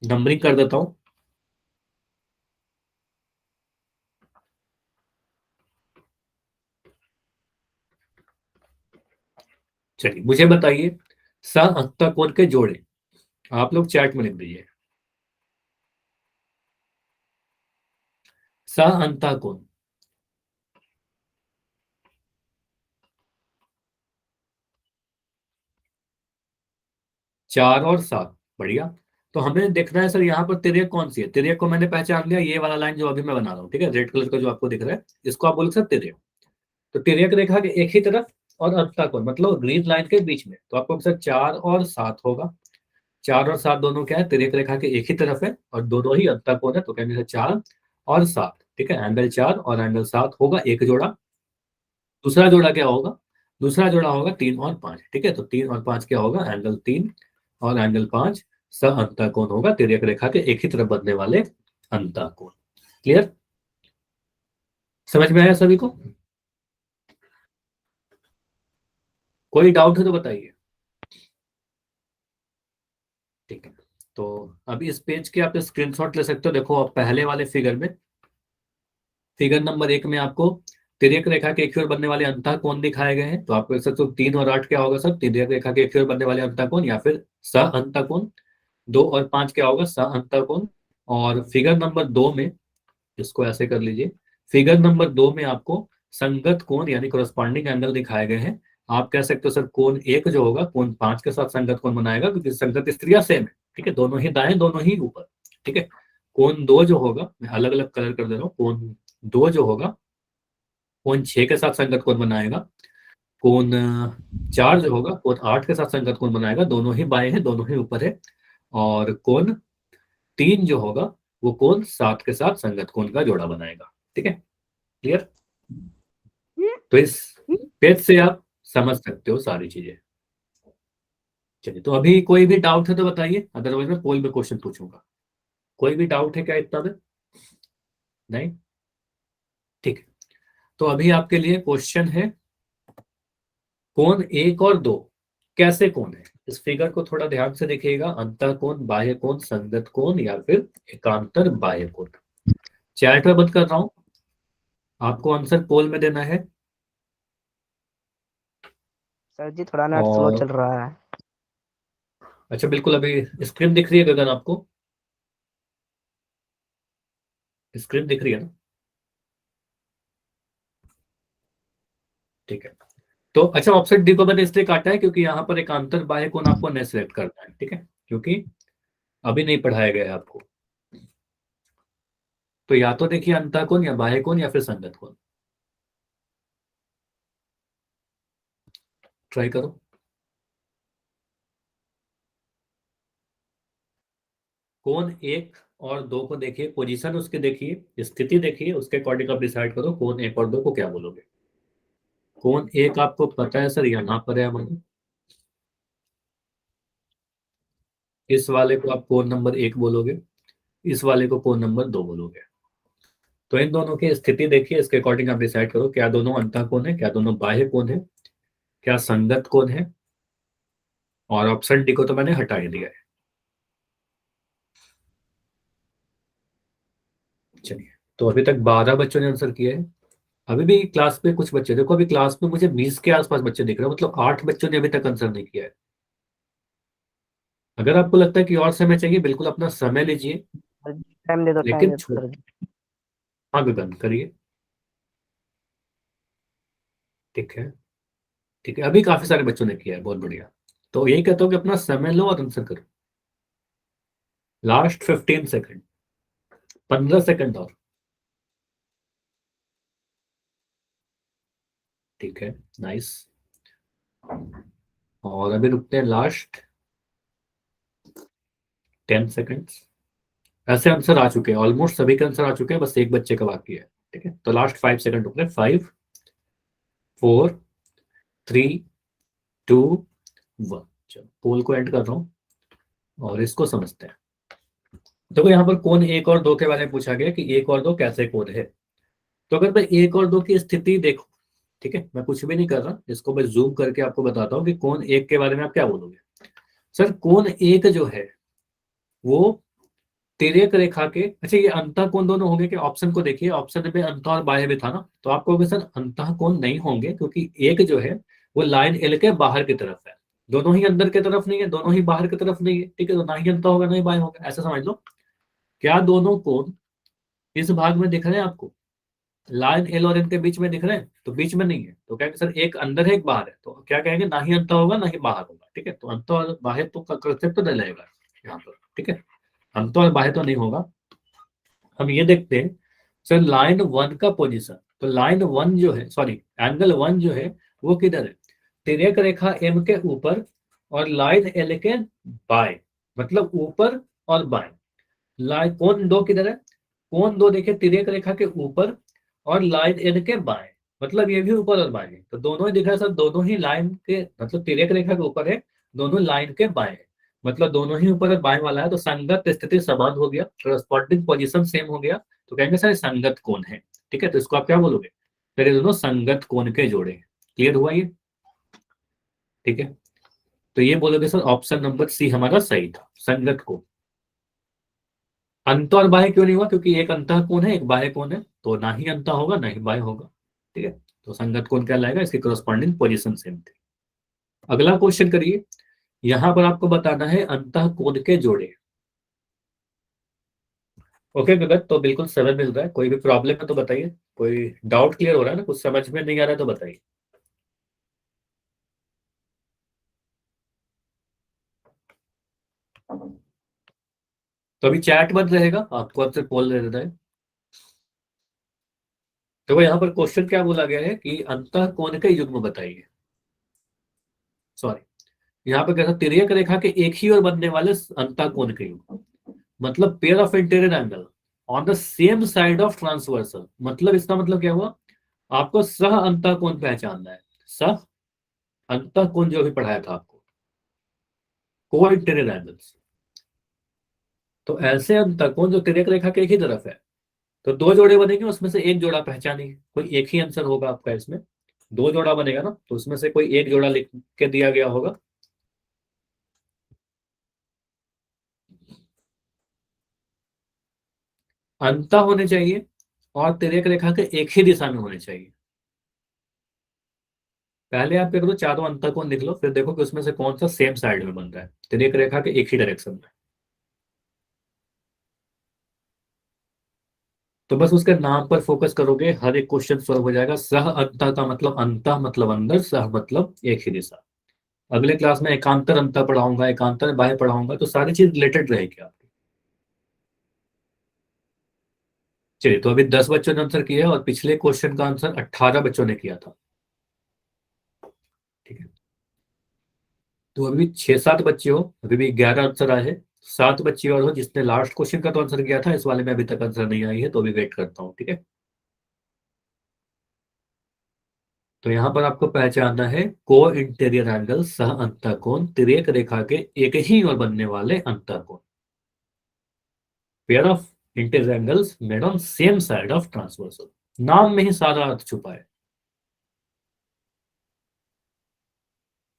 नंबरिंग कर देता हूं। चलिए मुझे बताइए, स अंता कोण के जोड़े आप लोग चैट में लिख दीजिए। स अंता कोण। 4 और 7, बढ़िया। तो हमें देखना है सर यहाँ पर तिर्यक कौन सी है। तिर्यक को मैंने पहचान लिया, ये वाला लाइन जो अभी मैं बना रहा हूँ, ठीक है, रेड कलर का जो आपको दिख रहा है, इसको आप बोल सकते तिर्यक। तो तिर्यक रेखा के एक ही तरफ और अंता कोण मतलब ग्रीन लाइन के बीच में, तो आपको सर 4 और 7 होगा। 4 और 7 दोनों क्या है, तिर्यक रेखा के एक ही तरफ है और दोनों ही अंता कोण है, तो कहेंगे सर 4 और 7, ठीक है। एंगल 4 और एंगल 7 होगा एक जोड़ा। दूसरा जोड़ा क्या होगा, दूसरा जोड़ा होगा 3 और 5, ठीक है। तो 3 और 5 क्या होगा, एंगल 3 और एंगल 5 स अंतःकोण होगा, तिर्यक रेखा के एक ही तरफ बनने वाले अंतःकोण। क्लियर, समझ में आया सभी को? कोई डाउट है तो बताइए। ठीक है, तो अभी इस पेज के आप स्क्रीनशॉट ले सकते हो। देखो आप पहले वाले फिगर में, फिगर नंबर 1 में आपको तिर्यक रेखा के एक ही ओर बनने वाले अंतःकोण दिखाए गए हैं। तो आपको देख सकते हो 3 और 8 क्या होगा सर, तिर्यक रेखा के एक ही ओर बनने वाले अंतःकोण या फिर स अंतःकोण। 2 और 5 क्या होगा, स अंतःकोण। और फिगर नंबर 2 में, इसको ऐसे कर लीजिए, फिगर नंबर 2 में आपको संगत कोण यानी कोरस्पॉन्डिंग एंगल दिखाए गए हैं। आप कह सकते हो सर कोण 1 जो होगा कोण 5 के साथ संगत कोण बनाएगा, क्योंकि संगत स्त्रियां सेम है, ठीक है, दोनों ही दाएं दोनों ही ऊपर, ठीक है। कोण 2 जो होगा, मैं अलग अलग कलर कर दे रहा हूँ, कोण 2 जो होगा कोण 6 के साथ संगत कोण बनाएगा। कोण 4 जो होगा कोण 8 के साथ संगत कोण बनाएगा, दोनों ही बाएं हैं दोनों ही ऊपर है। और कोण 3 जो होगा वो कोण 7 के साथ संगत कोण का जोड़ा बनाएगा, ठीक है। क्लियर, तो इस पेज से आप समझ सकते हो सारी चीजें। चलिए, तो अभी कोई भी डाउट है तो बताइए, अदरवाइज मैं पोल में क्वेश्चन पूछूंगा। कोई भी डाउट है क्या इतना में? नहीं, ठीक है। तो अभी आपके लिए क्वेश्चन है, कोण 1 और 2 कैसे कोण है। इस फिगर को थोड़ा ध्यान से देखिएगा, अंतः कोण, बाह्य कोण, संगत कोण या फिर एकांतर बाह्य कोण। चैट में बंद कर रहा हूं, आपको आंसर पोल में देना है। सर जी थोड़ा नेट स्लो और चल रहा है। अच्छा, बिल्कुल, अभी स्क्रीन दिख रही है गगन आपको? स्क्रीन दिख रही है ना? ठीक है, तो अच्छा, ऑप्शन डी को मैंने इसलिए काटा है क्योंकि यहाँ पर एक अंतर बाह्य कोण आपको नहीं सिलेक्ट करना है, ठीक है, क्योंकि अभी नहीं पढ़ाया गया है आपको। तो या तो देखिए अंतः कोण या बाह्य कोण या फिर संगत कोण, ट्राई करो। कोण 1 और 2 को देखिए, पोजीशन उसके देखिए, स्थिति देखिए, उसके अकॉर्डिंग आप डिसाइड करो कोण 1 और 2 को क्या बोलोगे। कोण 1 आपको पता है सर, यहाँ पर है हमारे, इस वाले को आप कोण नंबर 1 बोलोगे, इस वाले को कोण नंबर 2 बोलोगे। तो इन दोनों की स्थिति देखिए, इसके अकॉर्डिंग आप डिसाइड करो क्या दोनों अंतः कोण है, क्या दोनों बाह्य कोण है, क्या संगत कोण है। और ऑप्शन डी को तो मैंने हटा ही दिया है। चलिए, तो अभी तक 12 बच्चों ने आंसर किया है। अभी भी क्लास में कुछ बच्चे, देखो अभी क्लास में मुझे 20 के आसपास बच्चे दिख रहे हैं, मतलब 8 बच्चों ने अभी तक आंसर नहीं किया है। अगर आपको लगता है कि और समय चाहिए, बिल्कुल अपना समय लीजिए, सर जी टाइम दे दो, टाइम लेकिन दे दो छोड़, सर जी। हाँ गगन करिए। ठीक है, ठीक है, अभी काफी सारे बच्चों ने किया है, बहुत बढ़िया। तो यही कहता हूँ कि अपना समय लो और आंसर करो। लास्ट 15 सेकंड, 15 सेकंड और। ठीक है, नाइस। और अभी रुकते हैं लास्ट 10 सेकंड। ऐसे आंसर आ चुके हैं, ऑलमोस्ट सभी के आंसर आ चुके हैं, बस एक बच्चे का बाकी है। ठीक है, तो लास्ट 5 सेकंड रुक रहे, 5 4 3 2 1। चलो पोल को एंड कर रहा हूँ और इसको समझते हैं। देखो यहाँ पर कोण 1 और 2 के बारे में पूछा गया कि 1 और 2 कैसे कोण है। तो अगर मैं 1 और 2 की स्थिति देखो, ठीक है, मैं कुछ भी नहीं कर रहा, इसको मैं जूम करके आपको बताता हूँ कि कोण 1 के बारे में आप क्या बोलोगे। सर कोण 1 जो है वो तिर्यक रेखा के, अच्छा ये अंतः कोण दोनों होंगे कि ऑप्शन को देखिए, ऑप्शन में अंतः और बाह्य भी था ना, तो आप कहोगे सर अंतः कोण नहीं होंगे क्योंकि एक जो है वो लाइन एल के बाहर की तरफ है, दोनों ही अंदर की तरफ नहीं है, दोनों ही बाहर की तरफ नहीं है, ठीक है, तो ना ही अंतः होगा ना ही बाह्य होगा, ऐसा समझ लो। क्या दोनों कोण इस भाग में दिख रहे हैं आपको, लाइन एल और एन के बीच में दिख रहे हैं, तो बीच में नहीं है, तो कहेंगे सर एक अंदर है एक बाहर है, तो क्या कहेंगे ना ही अंतः होगा ना ही बाहर होगा, ठीक है, तो अंतः और बाह्य तो का कंसेप्ट तो नहीं रहेगा यहाँ पर, ठीक है, अंतः और बाह्य तो नहीं होगा। हम ये देखते हैं सर लाइन वन का पोजीशन, तो लाइन वन जो है, सॉरी एंगल वन जो है वो किधर है, तिर्यक रेखा एम के ऊपर और लाइन एल के बाएं, मतलब ऊपर और बाएं, लाइन कोण दो किधर है, कोण दो देखिए तिर्यक रेखा के ऊपर और लाइन एल के बाएं, मतलब ये भी ऊपर और बाएं है, तो दोनों ही दिख रहा है सर, दोनों ही लाइन के मतलब तिर्यक रेखा के ऊपर है, दोनों लाइन के बाएं है, मतलब दोनों ही ऊपर और बाएं वाला है, तो संगत स्थिति समान हो गया, करस्पॉन्डिंग पोजीशन सेम हो गया, तो कहेंगे सर संगत कोण है, ठीक है, तो इसको आप क्या बोलोगे, फिर ये दोनों संगत कोण के जोड़े हैं। क्लियर हुआ ये, ठीक है, तो ये बोलोगे सर ऑप्शन नंबर सी हमारा सही था, संगत कोण। अंत और बाह्य क्यों नहीं हुआ, क्योंकि एक अंतः कोण है एक बाह्य कोण है, तो ना ही अंतः होगा ना ही बाह्य होगा, ठीक है, तो संगत कोण क्या लाएगा, इसकी करस्पॉन्डिंग पोजीशन सेम थी। अगला क्वेश्चन करिए, यहां पर आपको बताना है अंतः कोण के जोड़े। ओके गगन, तो बिल्कुल 7 मिल रहा है, कोई भी प्रॉब्लम है तो बताइए, कोई डाउट क्लियर हो रहा है ना, कुछ समझ में नहीं आ रहा है तो बताइए। तो अभी चैट बंद रहेगा, आपको अब से पोल दे देना है। देखो यहाँ पर क्वेश्चन क्या बोला गया है कि अंतः कोण के युग्म बताइए, सॉरी यहाँ पर कैसा, तिर्यक रेखा के एक ही ओर बनने वाले अंतः कोण के युग्म, मतलब pair of interior angle on the same side of transversal, मतलब इसका मतलब क्या हुआ, आपको सह अंतः कोण पहचानना है, सह अंतः कोण जो भी पढ़ाया था आपको, को इंटीरियर एंगल्स, तो ऐसे अंतः कोण जो तिर्यक रेखा के एक ही तरफ है, तो दो जोड़े बनेंगे, उसमें से एक जोड़ा पहचानिए, कोई एक ही आंसर होगा आपका इसमें, दो जोड़ा बनेगा ना, तो उसमें से कोई एक जोड़ा लिख के दिया गया होगा। अंतः होने चाहिए और तिर्यक रेखा के एक ही दिशा में होने चाहिए। पहले आप क्या करो, चारों अंतः कोण लिख लो, फिर देखो कि उसमें से कौन सा सेम साइड में बन रहा है, तिर्यक रेखा के एक ही डायरेक्शन में, तो बस उसके नाम पर फोकस करोगे, हर एक क्वेश्चन सॉल्व हो जाएगा। सह अंतः का मतलब अंतः मतलब अंदर, सह मतलब एक ही दिशा। अगले क्लास में एकांतर अंतः पढ़ाऊंगा, एकांतर बाह्य पढ़ाऊंगा, तो सारी चीज रिलेटेड रहेगी आपकी। चलिए, तो अभी 10 बच्चों ने आंसर किया है और पिछले क्वेश्चन का आंसर 18 बच्चों ने किया था, ठीक है, तो अभी 6-7 बच्चे हो, अभी भी 11 आंसर आए हैं, 7 बच्चे और हो जिसने लास्ट क्वेश्चन का तो आंसर किया था, इस वाले में अभी तक आंसर नहीं आई है, तो अभी वेट करता हूँ, ठीक है। तो यहाँ पर आपको पहचानना है को इंटीरियर एंगल सह अंतः कोण, तिर्यक रेखा के एक ही ओर बनने वाले अंतः कोण, pair of interior angles made on same side of transversal, नाम में ही सारा अर्थ छुपा है।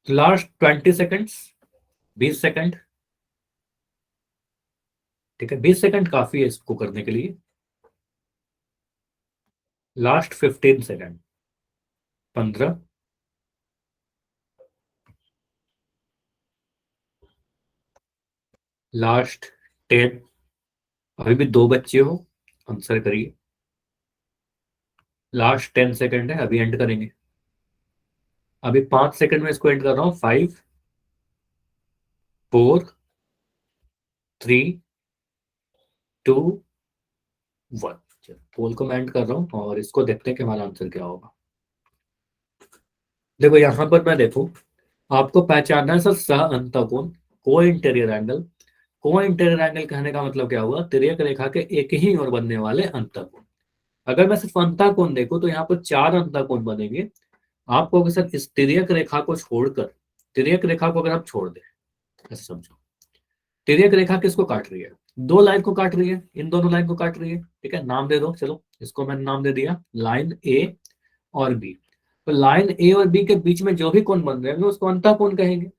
लास्ट 20 सेकंड्स, 20 सेकंड, ठीक है, 20 सेकंड काफी है इसको करने के लिए। लास्ट 15 सेकंड, 15, लास्ट 10, अभी भी दो बच्चे हो, आंसर करिए। लास्ट 10 सेकंड है, अभी एंड करेंगे, अभी 5 सेकंड में इसको एंड कर रहा हूँ, 5, 4, 3, 2, 1। पोल को मैं एंड कर रहा हूँ और इसको देखते हैं कि हमारा आंसर क्या होगा। देखो यहाँ पर मैं देखू, आपको पहचानना है सर सह अंतः कोण, को इंटीरियर एंगल। को इंटीरियर एंगल कहने का मतलब क्या हुआ, तिर्यक रेखा के एक ही ओर बनने वाले अंतः कोण। अगर मैं सिर्फ अंतः कोण देखूं तो यहाँ पर 4 अंतः कोण बनेंगे। आपको अगर सर इस तिर्यक रेखा को छोड़कर, तिर्यक रेखा को अगर आप छोड़ दें, ऐसे समझो, तिर्यक रेखा किसको काट रही है, दो लाइन को काट रही है, इन दोनों लाइन को काट रही है, ठीक है, नाम दे दो, चलो इसको मैंने नाम दे दिया लाइन ए और बी। तो लाइन ए और बी के बीच में जो भी कोण बन रहे हैं उसको अंतः कोण कहेंगे।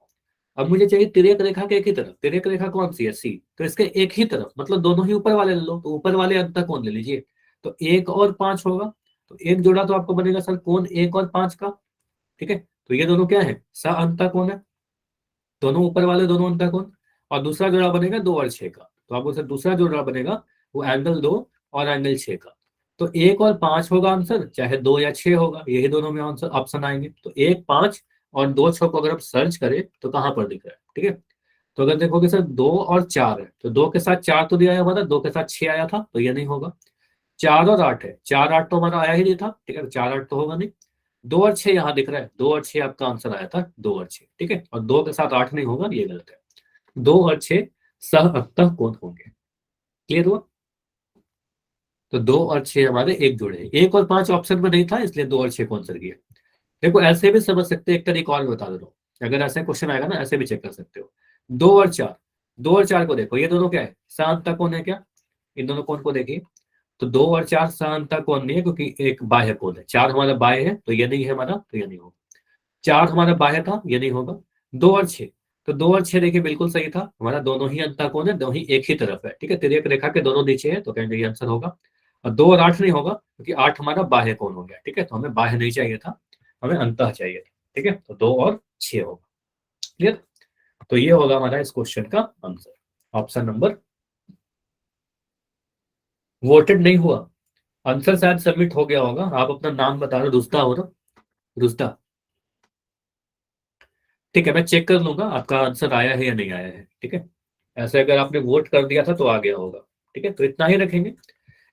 अब मुझे चाहिए तिर्यक रेखा के एक ही तरफ। तिर्यक रेखा कौन सी है? सी। तो इसके एक ही तरफ मतलब दोनों ही ऊपर वाले ले लो, तो ऊपर वाले अंत कोण ले लीजिए। तो 1 और 5 होगा, तो एक जोड़ा तो आपको बनेगा सर कोण 1 और 5 का। ठीक है, तो ये दोनों क्या है? स अंत कोण है, दोनों ऊपर वाले दोनों अंत कोण। और दूसरा जोड़ा बनेगा 2 और 6 का, तो आपको सर दूसरा जोड़ा बनेगा वो एंगल 2 और एंगल 6 का। तो 1 और 5 होगा आंसर, चाहे 2 या 6 होगा, यही दोनों में आंसर ऑप्शन आएंगे। तो 1 5 और 2 6 को अगर आप सर्च करें तो कहां पर दिख रहा है? ठीक है, तो अगर देखोगे सर 2 और 4 है, तो 2 के साथ 4 तो दिया हुआ था, 2 के साथ 6 आया था, तो ये नहीं होगा। 4 और 8 है, 4 8 तो हमारा आया ही नहीं था। ठीक है, 4 8 तो होगा नहीं। 2 और 6 यहाँ दिख रहा है, 2 और 6 आपका आंसर आया था, 2 और 6। ठीक है, और 2 के साथ 8 नहीं होगा, ये गलत है। 2 और 6 सह अंतः कोण होंगे। क्लियर हुआ? तो 2 और 6 हमारे एक जुड़े हैं। 1 और 5 ऑप्शन में नहीं था, इसलिए 2 और 6 को आंसर किया। देखो ऐसे भी समझ सकते हैं, एक तरीका और बता दे रहा हूं, अगर ऐसे क्वेश्चन आएगा ना ऐसे भी चेक कर सकते हो। 2 और 4, 2 और 4 को देखो, ये दोनों क्या है? सामांतर कोण है क्या? इन दोनों कोण को देखिए, तो 2 और 4 सामांतर कोण नहीं है, क्योंकि एक बाह्य कोण है। 4 हमारा बाह्य है, तो ये नहीं है हमारा, तो ये नहीं होगा। 4 हमारा बाह्य था, ये नहीं होगा। 2 और 6, तो 2 और 6 देखिए बिल्कुल सही था हमारा, दोनों ही अंतर कोण है, दोनों ही एक ही तरफ है। ठीक है, तिर्यक रेखा के दोनों नीचे है, तो कहेंगे ये आंसर होगा। और 2 और 8 नहीं होगा, क्योंकि 8 हमारा बाह्य कोण हो गया। ठीक है, तो हमें बाह्य नहीं चाहिए था, हमें अंतः चाहिए था। ठीक है, तो 2 और 6 होगा। क्लियर? तो ये होगा हमारा इस क्वेश्चन का आंसर, ऑप्शन नंबर। वोटेड नहीं हुआ, आंसर शायद सबमिट हो गया होगा। आप अपना नाम बता रहे, रुस्ता हो ना? रुस्ता, ठीक है, मैं चेक कर लूंगा आपका आंसर आया है या नहीं आया है। ठीक है, ऐसे अगर आपने वोट कर दिया था तो आ गया होगा। ठीक है, तो इतना ही रखेंगे।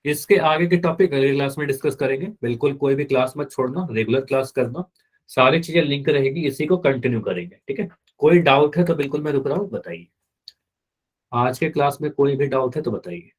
इसके आगे के टॉपिक अगली क्लास में डिस्कस करेंगे। बिल्कुल कोई भी क्लास मत छोड़ना, रेगुलर क्लास करना, सारी चीजें लिंक रहेगी, इसी को कंटिन्यू करेंगे। ठीक है, कोई डाउट है तो बिल्कुल मैं रुक रहा हूँ, बताइए। आज के क्लास में कोई भी डाउट है तो बताइए।